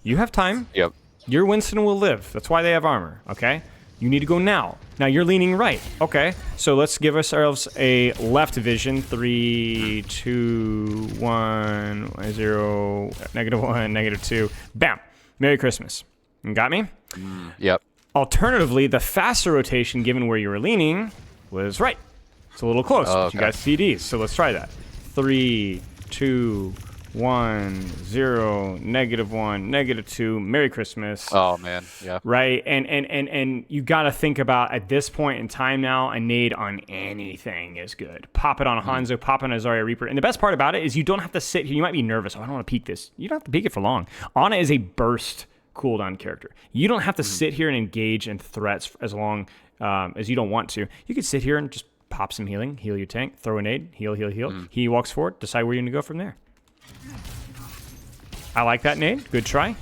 You have time. Yep. Your Winston will live. That's why they have armor, okay? You need to go now. Now you're leaning right. Okay, so let's give ourselves a left vision. 3, 2, 1, 0, -1, -2. Bam. Merry Christmas. You got me? Yep. Alternatively, the faster rotation, given where you were leaning, was right. It's a little close. But you got CDs, so let's try that. 3, 2, 1, 0, -1, -2. Merry Christmas. Oh man, yeah. Right, and you got to think about at this point in time now, a nade on anything is good. Pop it on a Hanzo, pop it on a Zarya Reaper, and the best part about it is you don't have to sit here. You might be nervous. Oh, I don't want to peek this. You don't have to peek it for long. Ana is a burst cooldown character. You don't have to sit here and engage in threats as long as you don't want to. You could sit here and just pop some healing, heal your tank, throw a nade, heal, heal, heal. He walks forward, decide where you're going to go from there. I like that nade. Good try.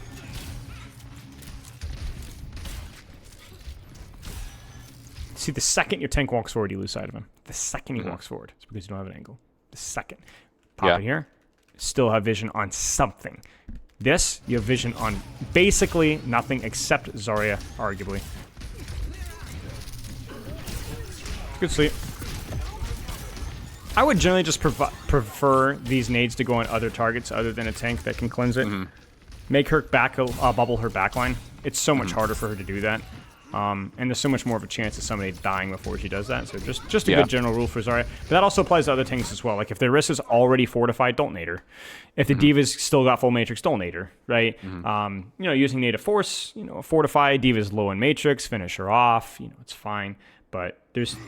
See, the second your tank walks forward, you lose sight of him. The second he walks forward, it's because you don't have an angle. The second. Pop it here. Still have vision on something. This, you have vision on basically nothing except Zarya, arguably. Good sleep. I would generally just prefer these nades to go on other targets other than a tank that can cleanse it. Make her bubble her backline. It's so much harder for her to do that. And there's so much more of a chance of somebody dying before she does that. So just a good general rule for Zarya. But that also applies to other tanks as well. Like if their wrist is already fortified, don't nade her. If the Diva's still got full matrix, don't nade her, right? Using native force, fortify, Diva's low in matrix, finish her off, it's fine. But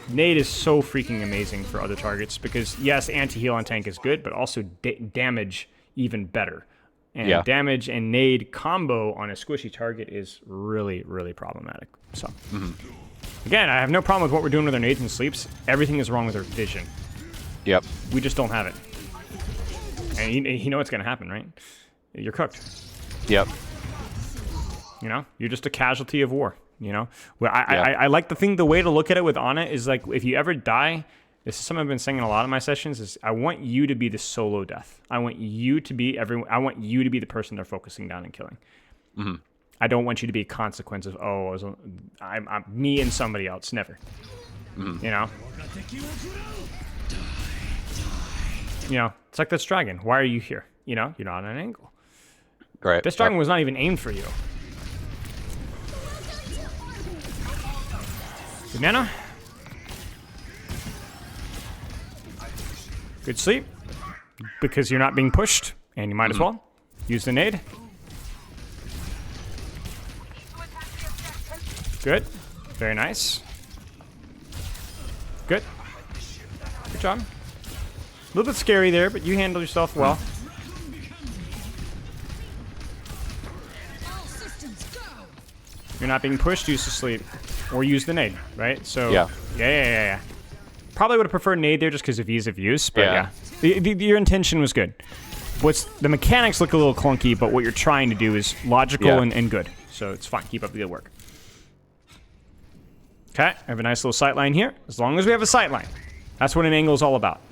nade is so freaking amazing for other targets because yes, anti-heal on tank is good, but also damage even better. And damage and nade combo on a squishy target is really, really problematic. So, again, I have no problem with what we're doing with our nades and sleeps. Everything is wrong with our vision. Yep. We just don't have it. And you know what's going to happen, right? You're cooked. Yep. You're just a casualty of war. I like the way to look at it with Ana is like if you ever die. This is something I've been saying in a lot of my sessions is I want you to be the solo death. I want you to be the person they're focusing down and killing. I don't want you to be a consequence of, I'm me and somebody else. Never. It's like this dragon. Why are you here? You're not on an angle. Right. This dragon was not even aimed for you. Good mana. Good sleep, because you're not being pushed, and you might as well. Use the nade. Good. Very nice. Good. Good job. A little bit scary there, but you handle yourself well. You're not being pushed, use the sleep. Or use the nade, right? So, yeah. Probably would have preferred nade there just because of ease of use, but yeah. Your intention was good. The mechanics look a little clunky, but what you're trying to do is logical and good. So it's fine. Keep up the good work. Okay, I have a nice little sight line here. As long as we have a sight line. That's what an angle is all about.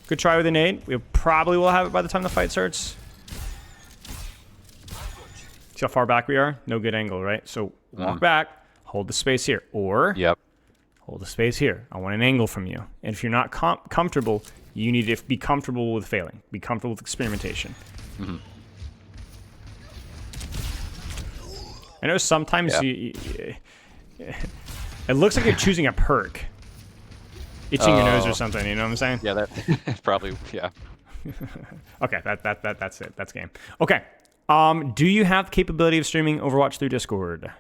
Good try with a nade. We probably will have it by the time the fight starts. See how far back we are? No good angle, right? So walk back, hold the space here. Or hold the space here. I want an angle from you. And if you're not comfortable, you need to be comfortable with failing. Be comfortable with experimentation. I know sometimes it looks like you're choosing a perk. Itching your nose or something, you know what I'm saying? Yeah, that probably, yeah. Okay, that's it. That's game. Okay. Do you have the capability of streaming Overwatch through Discord?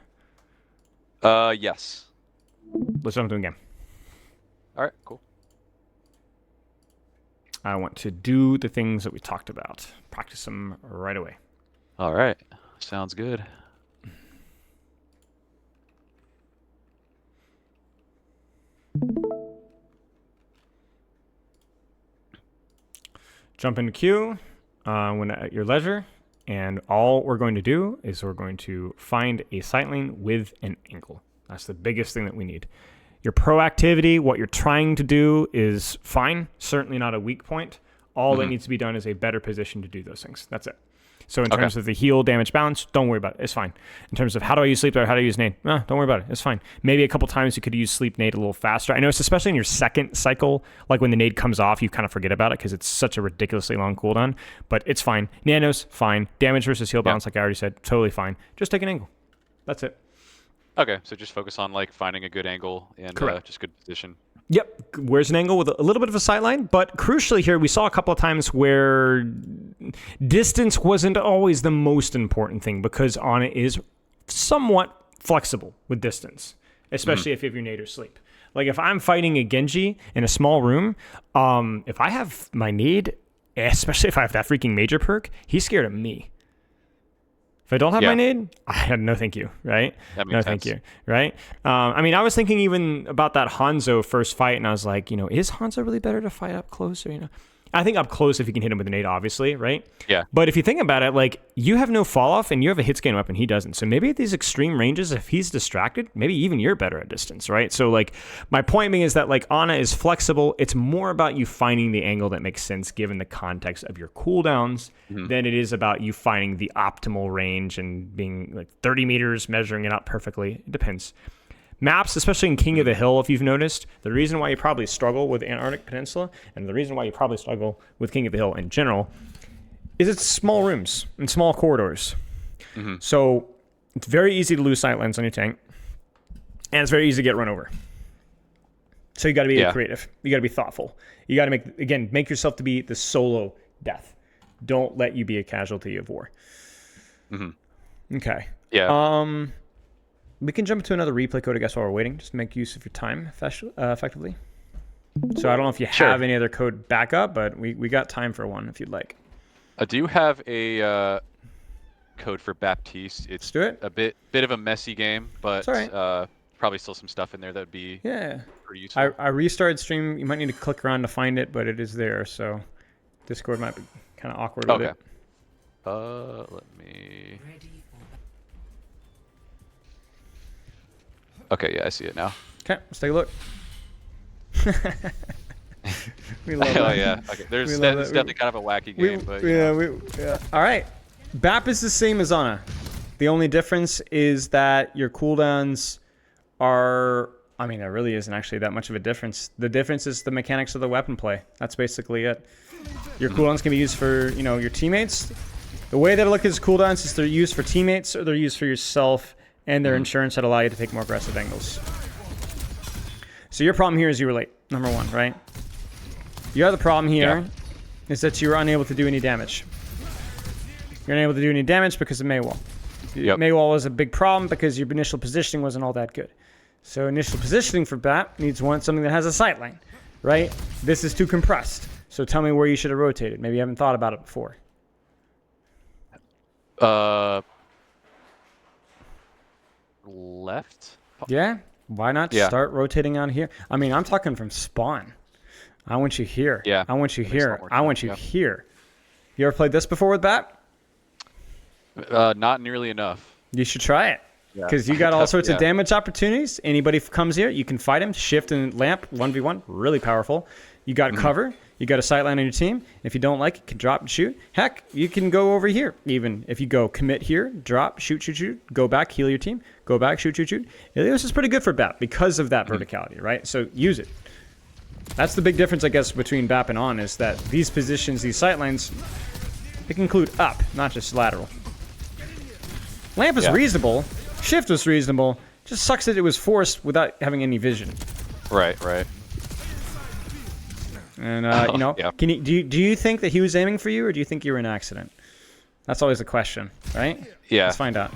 Yes. Let's jump into a game. All right, cool. I want to do the things that we talked about. Practice them right away. All right. Sounds good. Jump into queue when at your leisure. And all we're going to do is we're going to find a sightline with an angle. That's the biggest thing that we need. Your proactivity, what you're trying to do is fine. Certainly not a weak point. All that needs to be done is a better position to do those things. That's it. So in terms of the heal damage balance, don't worry about it. It's fine. In terms of how do I use sleep or how do I use nade, don't worry about it. It's fine. Maybe a couple times you could use sleep nade a little faster. I know it's especially in your second cycle, like when the nade comes off, you kind of forget about it because it's such a ridiculously long cooldown. But it's fine. Nanos, fine. Damage versus heal balance, like I already said, totally fine. Just take an angle. That's it. Okay, so just focus on like finding a good angle and just good position. Yep, where's an angle with a little bit of a sight-line, but crucially here, we saw a couple of times where distance wasn't always the most important thing because Ana is somewhat flexible with distance, especially if you have your nade or sleep. Like if I'm fighting a Genji in a small room, if I have my nade, especially if I have that freaking major perk, he's scared of me. If I don't have my nade, no thank you, right? That makes no sense. thank you, right? I mean, I was thinking even about that Hanzo first fight, and I was like, is Hanzo really better to fight up close? Or, I think up close if you can hit him with a nade, obviously, right? Yeah. But if you think about it, like, you have no fall-off, and you have a hit scan weapon, he doesn't. So maybe at these extreme ranges, if he's distracted, maybe even you're better at distance, right? So, like, my point being is that, like, Ana is flexible. It's more about you finding the angle that makes sense given the context of your cooldowns than it is about you finding the optimal range and being, like, 30 meters, measuring it out perfectly. It depends. Maps, especially in King of the Hill, if you've noticed, the reason why you probably struggle with Antarctic Peninsula and the reason why you probably struggle with King of the Hill in general is it's small rooms and small corridors. So it's very easy to lose sightlines on your tank, and it's very easy to get run over. So you got to be creative. You got to be thoughtful. You got to make yourself to be the solo death. Don't let you be a casualty of war. Okay. Yeah. We can jump into another replay code, I guess, while we're waiting. Just make use of your time effectively. So I don't know if you have any other code backup, but we got time for one if you'd like. I do have a code for Baptiste. It's a bit of a messy game, but probably still some stuff in there that would be pretty useful. I restarted stream. You might need to click around to find it, but it is there. So Discord might be kind of awkward with it. Let me... Okay, yeah, I see it now. Okay, let's take a look. We love that. Yeah, okay. There's definitely kind of a wacky game, but yeah. All right, BAP is the same as Ana. The only difference is that your cooldowns are... I mean, there really isn't actually that much of a difference. The difference is the mechanics of the weapon play. That's basically it. Your cooldowns can be used for, your teammates. The way that I look at cooldowns is they're used for teammates or they're used for yourself, and their insurance that allow you to take more aggressive angles. So your problem here is you were late, number one, right? Your other problem here is that you were unable to do any damage. You're unable to do any damage because of Maywall. Maywall was a big problem because your initial positioning wasn't all that good. So initial positioning for BAP needs something that has a sightline, right? This is too compressed. So tell me where you should have rotated. Maybe you haven't thought about it before. Left? Yeah? Why not start rotating on here? I mean, I'm talking from spawn. I want you here. Yeah. I want you here. I want you here. You ever played this before with BAP? Not nearly enough. You should try it. Because you got all sorts of damage opportunities. Anybody comes here, you can fight him. Shift and lamp, 1v1, really powerful. You got cover. You got a sightline on your team. If you don't like it, you can drop and shoot. Heck, you can go over here. Even if you go commit here, drop, shoot, shoot, shoot. Go back, heal your team. Go back, shoot, shoot, shoot. This is pretty good for BAP because of that verticality, right? So use it. That's the big difference, I guess, between BAP and On is that these positions, these sightlines, they can include up, not just lateral. Lamp is reasonable. Shift was reasonable. Just sucks that it was forced without having any vision. Right. And can you do you think that he was aiming for you, or do you think you were an accident? That's always the question, right? Yeah. Let's find out.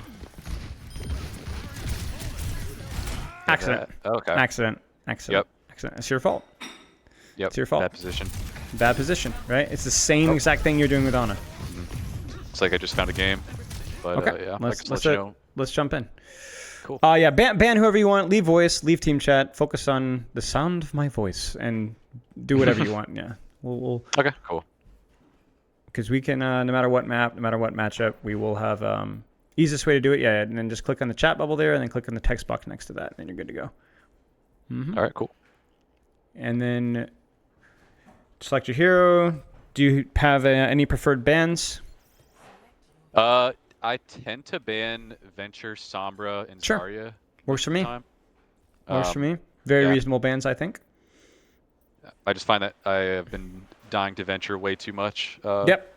Accident. Okay. Accident. Accident. It's your fault. It's your fault. Bad position. Bad position, right? It's the same exact thing you're doing with Ana. It's like I just found a game. But let's jump in. Cool. Ban whoever you want. Leave voice. Leave team chat. Focus on the sound of my voice and do whatever you want. Yeah. We'll okay. Cool. Because we can, no matter what map, no matter what matchup, we will have easiest way to do it. Yeah, and then just click on the chat bubble there, and then click on the text box next to that, and then you're good to go. All right. Cool. And then select your hero. Do you have any preferred bans? I tend to ban Venture, Sombra, and Zarya. Works for me. Works for me. Very reasonable bans, I think. I just find that I have been dying to Venture way too much.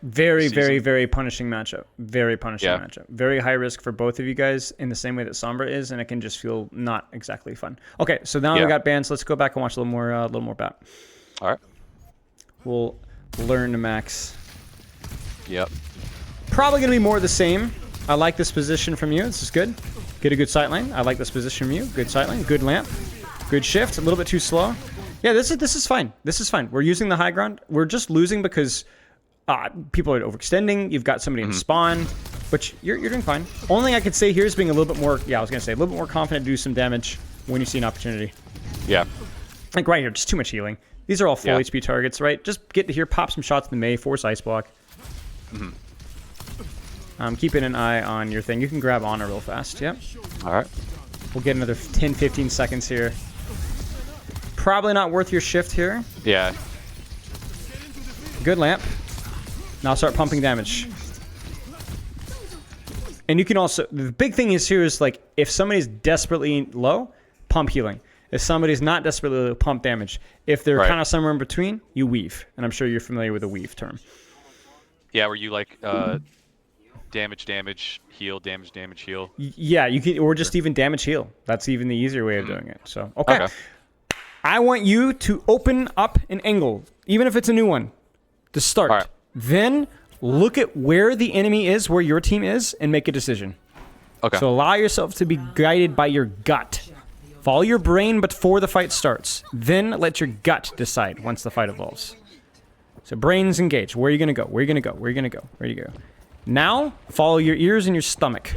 Very, very punishing matchup. Very punishing matchup. Very high risk for both of you guys in the same way that Sombra is, and it can just feel not exactly fun. Okay, so now we got bans. Let's go back and watch a little more BAP. All right. We'll learn to max. Yep. Probably going to be more of the same. I like this position from you. This is good. Get a good sightline. I like this position from you. Good sightline. Good lamp. Good shift. A little bit too slow. Yeah, this is fine. This is fine. We're using the high ground. We're just losing because people are overextending. You've got somebody in spawn, but you're doing fine. Only thing I could say here is being a little bit more, I was going to say, a little bit more confident to do some damage when you see an opportunity. Yeah. Like right here, just too much healing. These are all full HP targets, right? Just get to here, pop some shots in the May, force ice block. Keeping an eye on your thing. You can grab Ana real fast. Yep. All right. We'll get another 10, 15 seconds here. Probably not worth your shift here. Yeah. Good lamp. Now start pumping damage. And you can also... The big thing is here is, like, if somebody's desperately low, pump healing. If somebody's not desperately low, pump damage. If they're kind of somewhere in between, you weave. And I'm sure you're familiar with the weave term. Yeah, where you like damage, heal, damage, heal. Yeah, you can, or just even damage heal. That's even the easier way of doing it. So, okay. I want you to open up an angle, even if it's a new one, to start. All right. Then look at where the enemy is, where your team is, and make a decision. Okay. So allow yourself to be guided by your gut. Follow your brain before the fight starts. Then let your gut decide once the fight evolves. So brains engaged. Where are you going to go? Where are you going to go? Where are you going to go? Where are you going to go? Now, follow your ears and your stomach.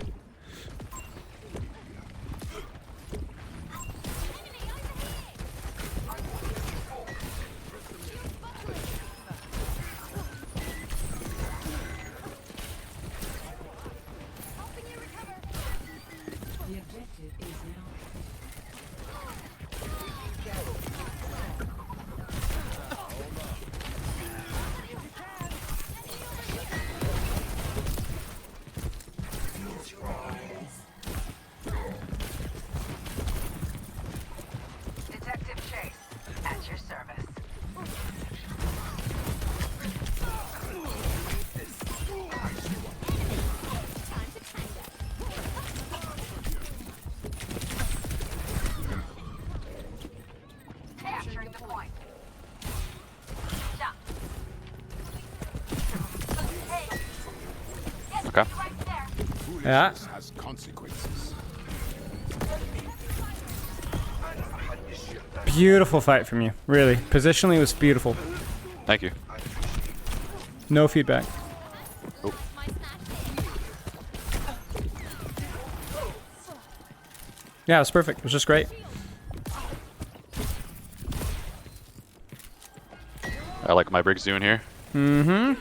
Okay. Yeah. Has consequences. Beautiful fight from you. Really. Positionally, it was beautiful. Thank you. No feedback. Oh. Yeah, it was perfect. It was just great. I like my Briggs doing here. Mm-hmm.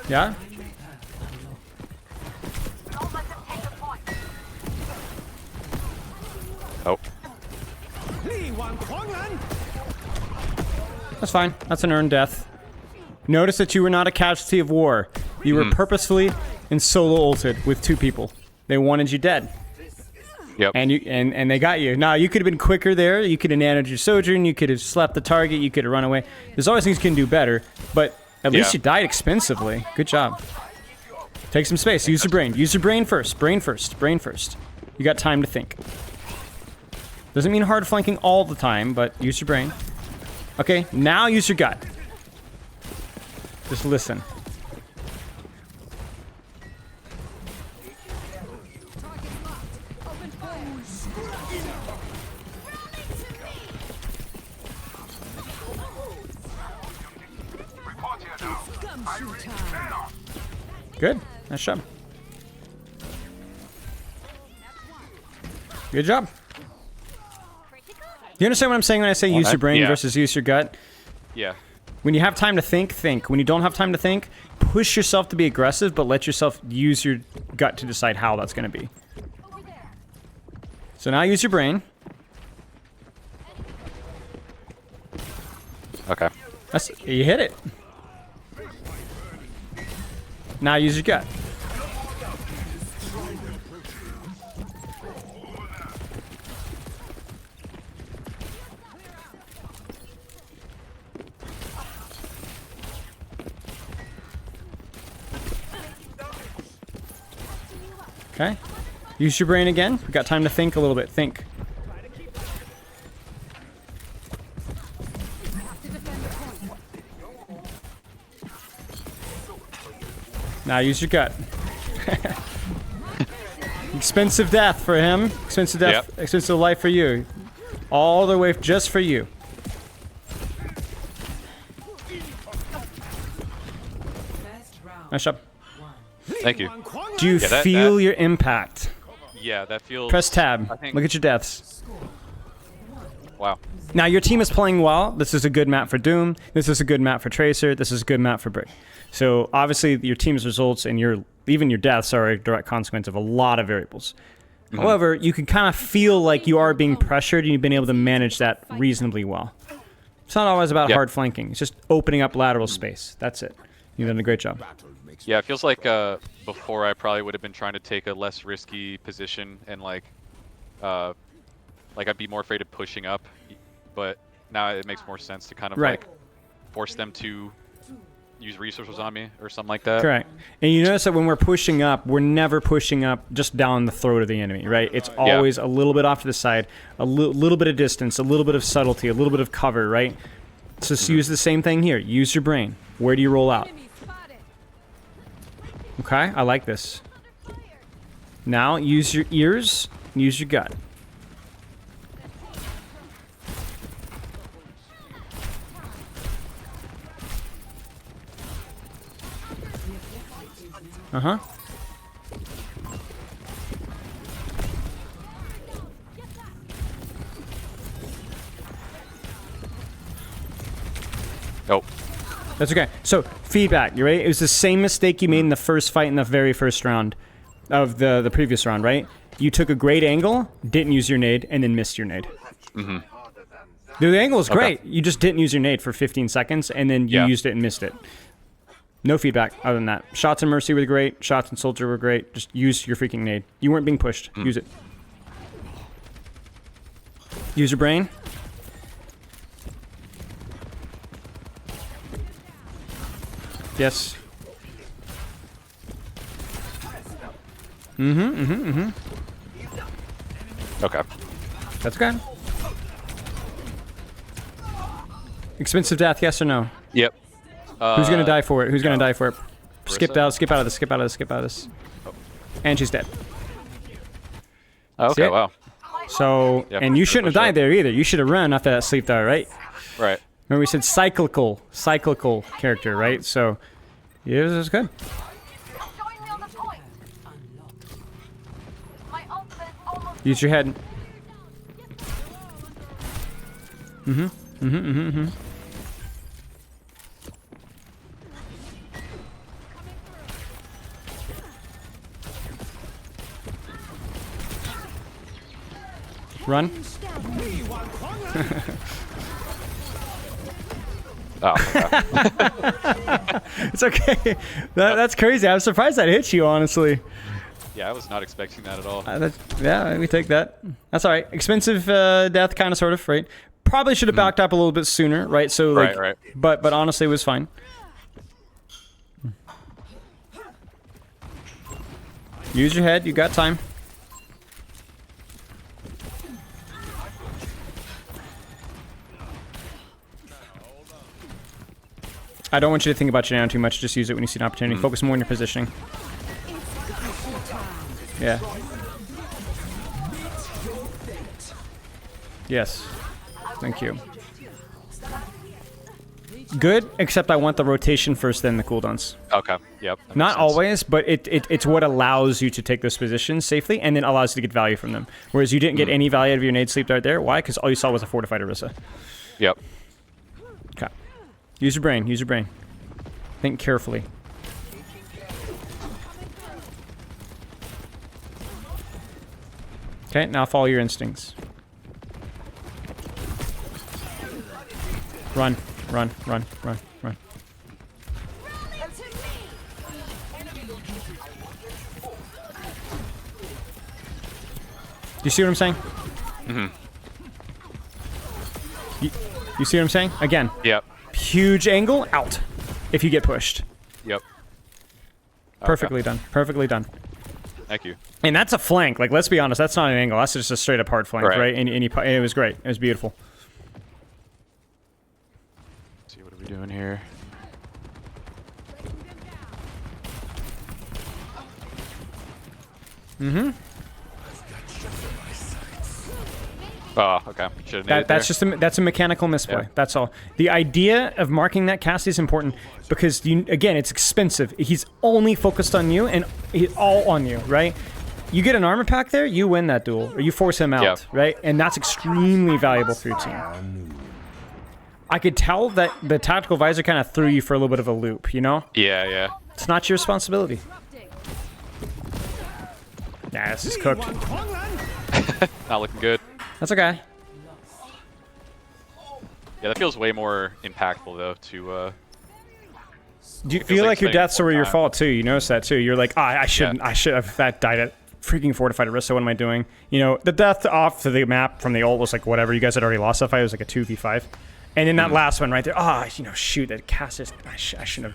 Yeah? Oh. That's fine. That's an earned death. Notice that you were not a casualty of war. You were purposefully and solo ulted with 2 people. They wanted you dead. Yep. And they got you. Now, you could have been quicker there. You could have nanoed your Sojourn. You could have slept the target. You could have run away. There's always things you can do better, but at least you died expensively. Good job. Take some space. Use your brain. Use your brain first. Brain first. Brain first. You got time to think. Doesn't mean hard flanking all the time, but use your brain. Okay, now use your gut. Just listen. Good. Nice job. Good job. You understand what I'm saying when I say use your brain versus use your gut? Yeah. When you have time to think, think. When you don't have time to think, push yourself to be aggressive, but let yourself use your gut to decide how that's going to be. So now use your brain. Okay. You hit it. Now use your gut. Okay. Use your brain again. We got time to think a little bit. Think. Now use your gut. Expensive death for him. Expensive death. Yep. Expensive life for you. All the way just for you. Nice job. Thank you. Do you that- feel your impact? Yeah, that feels... Press tab. I think- Look at your deaths. Wow. Now your team is playing well. This is a good map for Doom. This is a good map for Tracer. This is a good map for Brick. So obviously your team's results and even your deaths are a direct consequence of a lot of variables. However, you can kind of feel like you are being pressured and you've been able to manage that reasonably well. It's not always about hard flanking. It's just opening up lateral space. That's it. You've done a great job. Yeah, it feels like before I probably would have been trying to take a less risky position and like I'd be more afraid of pushing up, but now it makes more sense to kind of like force them to use resources on me or something like that. Correct. And you notice that when we're pushing up, we're never pushing up just down the throat of the enemy, right? It's always a little bit off to the side, a little bit of distance, a little bit of subtlety, a little bit of cover, right? So just use the same thing here. Use your brain. Where do you roll out? Okay, I like this. Now use your ears, use your gut. Uh-huh. Nope. That's okay. So, feedback, you ready? It was the same mistake you made in the first fight in the very first round of the previous round, right? You took a great angle, didn't use your nade, and then missed your nade. Mm-hmm. The angle is great. You just didn't use your nade for 15 seconds, and then you used it and missed it. No feedback other than that. Shots in Mercy were great. Shots in Soldier were great. Just use your freaking nade. You weren't being pushed. Use it. Use your brain. Yes. Okay. That's okay. Expensive death, yes or no? Yep. Who's gonna die for it? Who's gonna die for it? Skip Marissa? out, skip out of this, skip out of this, skip out of this. Oh. And she's dead. Okay, wow. So, Yep, and you shouldn't have died there either. You should have run after that sleep dart, right? Right. Remember we said cyclical character, right? So, yeah, this is good. Use your head. Run. Oh, okay. It's okay. That's crazy. I was surprised that hit you, honestly. Yeah, I was not expecting that at all. Yeah, we take that. That's all right. Expensive death, kind of, sort of, right? Probably should have backed up a little bit sooner, right? So, like, right. But honestly, it was fine. Use your head. You got time. I don't want you to think about your down too much. Just use it when you see an opportunity. Focus more on your positioning. Yeah. Yes. Thank you. Good, except I want the rotation first, then the cooldowns. Okay. Yep. Not always, but it's what allows you to take those positions safely, and then allows you to get value from them. Whereas you didn't get any value out of your nade sleep dart there. Why? Because all you saw was a fortified Orisa. Yep. Okay. Use your brain. Use your brain. Think carefully. Okay, now follow your instincts. Run, run, run, run, run. Do you see what I'm saying? You see what I'm saying? Again. Yep. Huge angle, out. If you get pushed. Yep. Perfectly done. Perfectly done. Thank you. And that's a flank. Like, let's be honest, that's not an angle. That's just a straight up hard flank, right? And it was great. It was beautiful. Let's see, what are we doing here? Oh, okay. Should have That's a mechanical misplay. Yeah. That's all. The idea of marking that cast is important because again, it's expensive. He's only focused on you and he's all on you, right? You get an armor pack there, you win that duel, or you force him out, right? And that's extremely valuable for your team. I could tell that the tactical visor kind of threw you for a little bit of a loop, you know? Yeah. It's not your responsibility. Nah, this is cooked. Not looking good. That's okay. Yeah, that feels way more impactful though to Do you feel like your deaths were your time. fault too? You notice that too. You're like, I shouldn't. I should have that died at freaking fortified Arista. What am I doing? You know, the death off to the map from the ult was like whatever. You guys had already lost that fight. It was like a 2v5. And then that last one right there. You know, shoot, that cast is. I shouldn't have.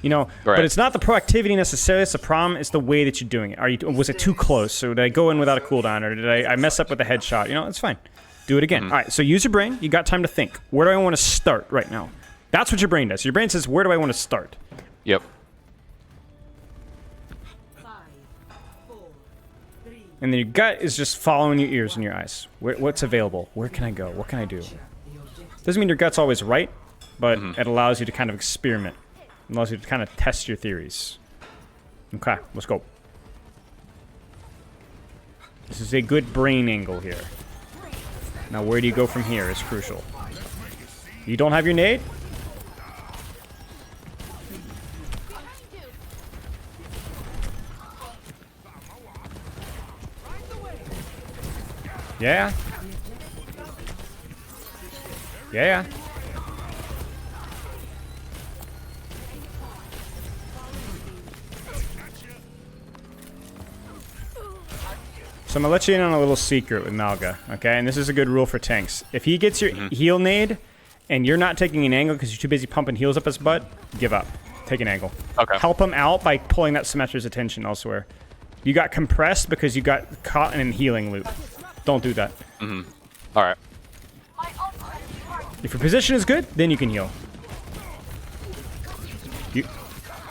You know, but it's not the proactivity necessarily. It's the problem. It's the way that you're doing it. Was it too close? So did I go in without a cooldown, or did I mess up with a headshot? You know, it's fine. Do it again. All right. So use your brain. You got time to think. Where do I want to start right now? That's what your brain does. Your brain says, where do I want to start? Yep. 5, 4, 3. And then your gut is just following your ears and your eyes. What's available? Where can I go? What can I do? Doesn't mean your gut's always right, but it allows you to kind of experiment. It allows you to kind of test your theories. Okay, let's go. This is a good brain angle here. Now where do you go from here is crucial. You don't have your nade? Yeah. Yeah. So I'm gonna let you in on a little secret with Malga, okay? And this is a good rule for tanks. If he gets your heal nade, and you're not taking an angle because you're too busy pumping heals up his butt, give up. Take an angle. Okay. Help him out by pulling that Symmetra's attention elsewhere. You got compressed because you got caught in a healing loop. Don't do that. All right. If your position is good, then you can heal.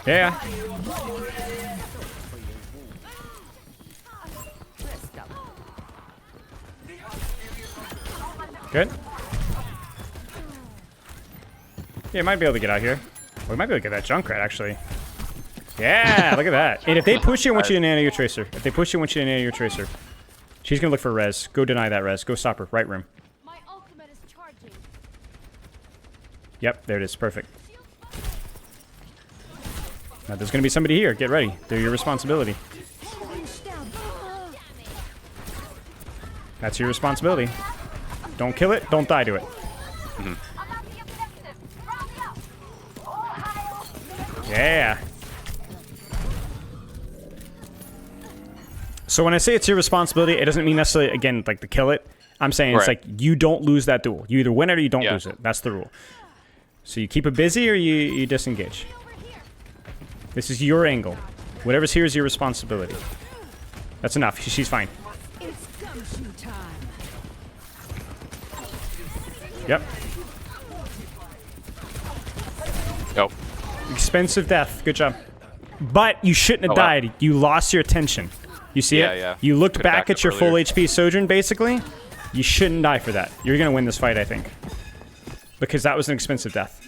Yeah. Good. Yeah, might be able to get out here. We might be able to get that Junkrat, actually. Yeah, look at that. And if they push you, I want you to nano your Tracer. If they push you, I want you to nano your Tracer. She's gonna look for res. Go deny that res. Go stop her. Right room. My ultimate is charging. Yep, there it is. Perfect. Now there's gonna be somebody here. Get ready. They're your responsibility. That's your responsibility. Don't kill it. Don't die to it. Yeah. So when I say it's your responsibility, it doesn't mean necessarily, again, like to kill it. I'm saying it's like you don't lose that duel. You either win it or you don't lose it. That's the rule. So you keep it busy or you disengage. This is your angle. Whatever's here is your responsibility. That's enough. She's fine. It's gumshoe time. Yep. Yep. Expensive death. Good job. But you shouldn't have died. You lost your attention. You see it? Yeah. You looked back at your full earlier. HP Sojourn, basically. You shouldn't die for that. You're going to win this fight, I think. Because that was an expensive death.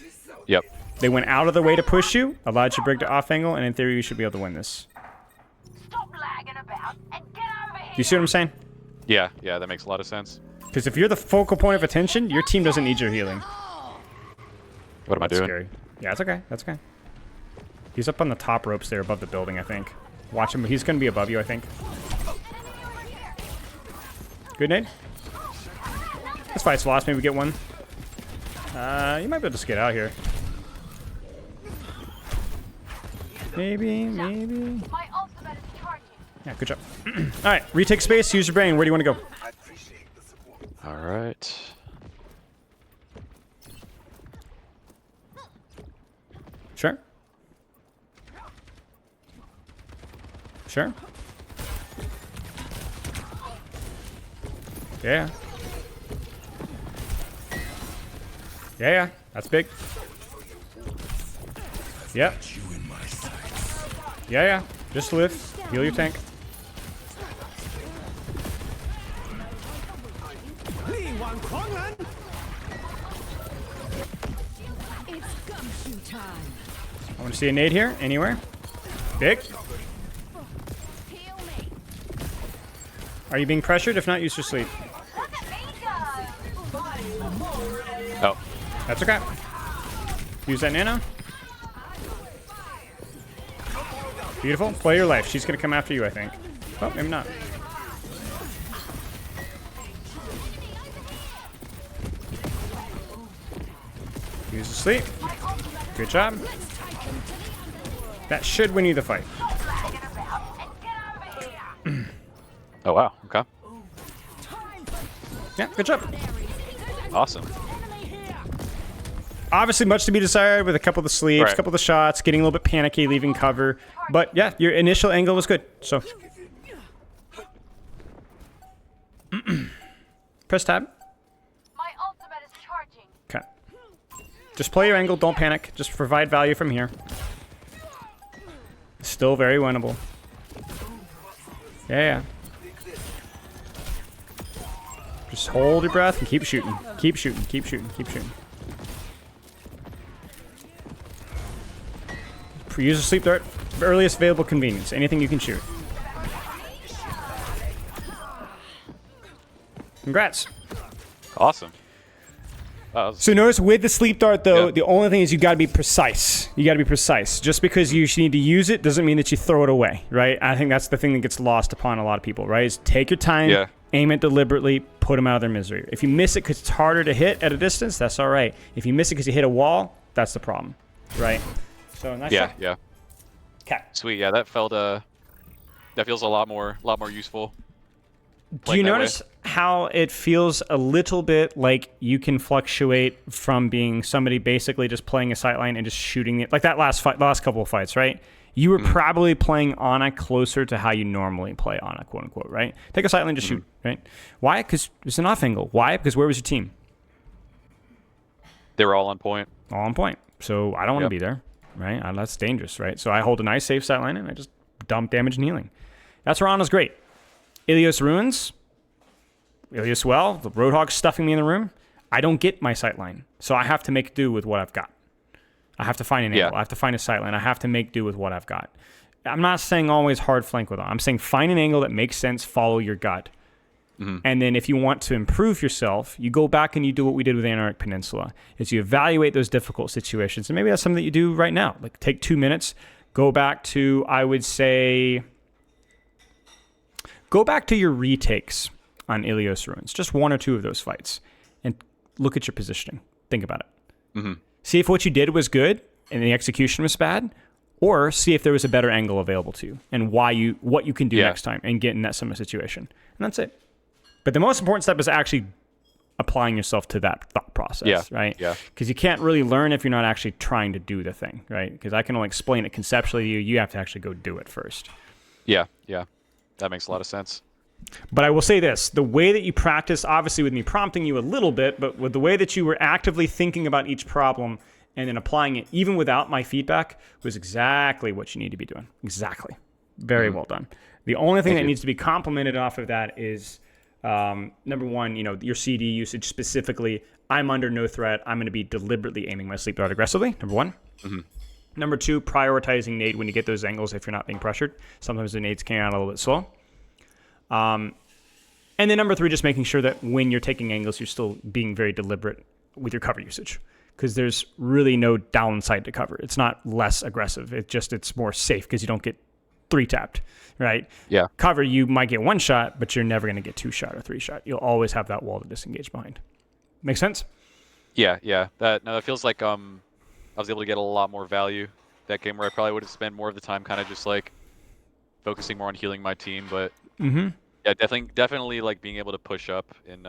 Yep. They went out of the way to push you, allowed you to break to off angle, and in theory, you should be able to win this. Stop lagging about and get over here. You see what I'm saying? Yeah, that makes a lot of sense. Because if you're the focal point of attention, your team doesn't need your healing. What am I doing? Scary. Yeah, that's okay. That's okay. He's up on the top ropes there above the building, I think. Watch him. He's going to be above you, I think. Good nade. This fight's lost. Maybe we get one. You might be able to just get out here. Maybe. My ultimate is charging. Yeah, good job. All right, retake space. Use your brain. Where do you want to go? All right. Sure. Sure. Yeah. Yeah. That's big. Yep. Yeah. Just live. Heal your tank. It's gumshoe time. I want to see a nade here. Anywhere. Big. Heal me. Are you being pressured? If not, use your sleep. Look at me go. Oh. That's okay. Use that nano. Beautiful. Play your life. She's going to come after you, I think. Oh, maybe not. Use the sleep. Good job. That should win you the fight. Stop lagging about and get over here. Oh wow. Okay. Yeah, good job. Awesome. Obviously, much to be desired with a couple of the sleeves, a Right. couple of the shots, getting a little bit panicky, leaving cover. But yeah, your initial angle was good. So press tab. My ultimate is charging. Okay. Just play your angle. Don't panic. Just provide value from here. Still very winnable. Yeah. Just hold your breath and keep shooting. Keep shooting. Keep shooting. Keep shooting. Use a sleep dart. Earliest available convenience. Anything you can shoot. Congrats. Awesome. Wow, So notice with the sleep dart, though, Yep. the only thing is you got to be precise. You got to be precise. Just because you need to use it doesn't mean that you throw it away, right? I think that's the thing that gets lost upon a lot of people, right? Is take your time, Yeah. aim it deliberately, put them out of their misery. If you miss it because it's harder to hit at a distance, that's all right. If you miss it because you hit a wall, that's the problem, right? So nice yeah. shot. Yeah. Okay. Sweet. Yeah. That felt that feels a lot more useful. Do you playing that way. notice how it feels a little bit like you can fluctuate from being somebody basically just playing a sightline and just shooting it, like that last couple of fights, right? You were probably playing Ana closer to how you normally play Ana, quote unquote, right? Take a sightline, just shoot, right? Why? Because it's an off angle. Why? Because where was your team? They were all on point. All on point. So I don't want to Yep. be there, right? That's dangerous, right? So I hold a nice safe sightline and I just dump damage and healing. That's where Ana's great. Ilios Ruins. Ilios well. The Roadhog's stuffing me in the room. I don't get my sightline. So I have to make do with what I've got. I have to find an angle. I have to find a sightline. I have to make do with what I've got. I'm not saying always hard flank with it. I'm saying find an angle that makes sense, follow your gut. And then if you want to improve yourself, you go back and you do what we did with the Antarctic Peninsula, is you evaluate those difficult situations. And maybe that's something that you do right now. Like take 2 minutes, go back to, I would say, go back to your retakes on Ilios Ruins. Just 1 or 2 of those fights. And look at your positioning. Think about it. See if what you did was good and the execution was bad, or see if there was a better angle available to you and what you can do next time and get in that similar situation. And that's it. But the most important step is actually applying yourself to that thought process, right? Yeah. Because you can't really learn if you're not actually trying to do the thing, right? Because I can only explain it conceptually to you. You have to actually go do it first. Yeah. Yeah. That makes a lot of sense. But I will say this, the way that you practice, obviously with me prompting you a little bit, but with the way that you were actively thinking about each problem and then applying it, even without my feedback, was exactly what you need to be doing. Exactly. Very well done. The only thing that needs to be complimented off of that is, number one, your CD usage specifically. I'm under no threat. I'm going to be deliberately aiming my sleep dart aggressively, number one. Number two, prioritizing nade when you get those angles if you're not being pressured. Sometimes the nades can out a little bit slow. And then number three, just making sure that when you're taking angles, you're still being very deliberate with your cover usage, because there's really no downside to cover. It's not less aggressive. It's more safe because you don't get 3-tapped, right? Yeah. Cover, you might get 1 shot, but you're never going to get 2-shot or 3-shot. You'll always have that wall to disengage behind. Make sense? Yeah. Yeah. That feels like I was able to get a lot more value that game, where I probably would have spent more of the time kind of just like focusing more on healing my team, but yeah, definitely like being able to push up and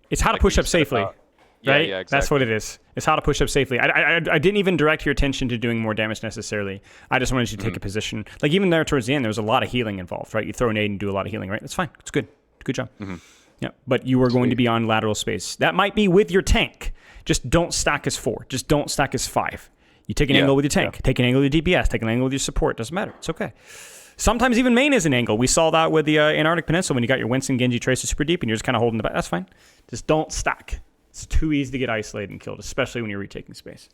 It's how to like push you up said safely. about- Right? Yeah, exactly. That's what it is. It's how to push up safely. I didn't even direct your attention to doing more damage necessarily. I just wanted you to take a position. Like even there towards the end, there was a lot of healing involved, right? You throw an aid and do a lot of healing, right? That's fine. It's good. Good job. Yeah, but you are going to be on lateral space. That might be with your tank. Just don't stack as 4. Just don't stack as 5. You take an angle with your tank. Take an angle with your DPS. Take an angle with your support. Doesn't matter. It's okay. Sometimes even main is an angle. We saw that with the Antarctic Peninsula when you got your Winston, Genji, Tracer super deep and you're just kind of holding the back. That's fine. Just don't stack. It's too easy to get isolated and killed, especially when you're retaking space.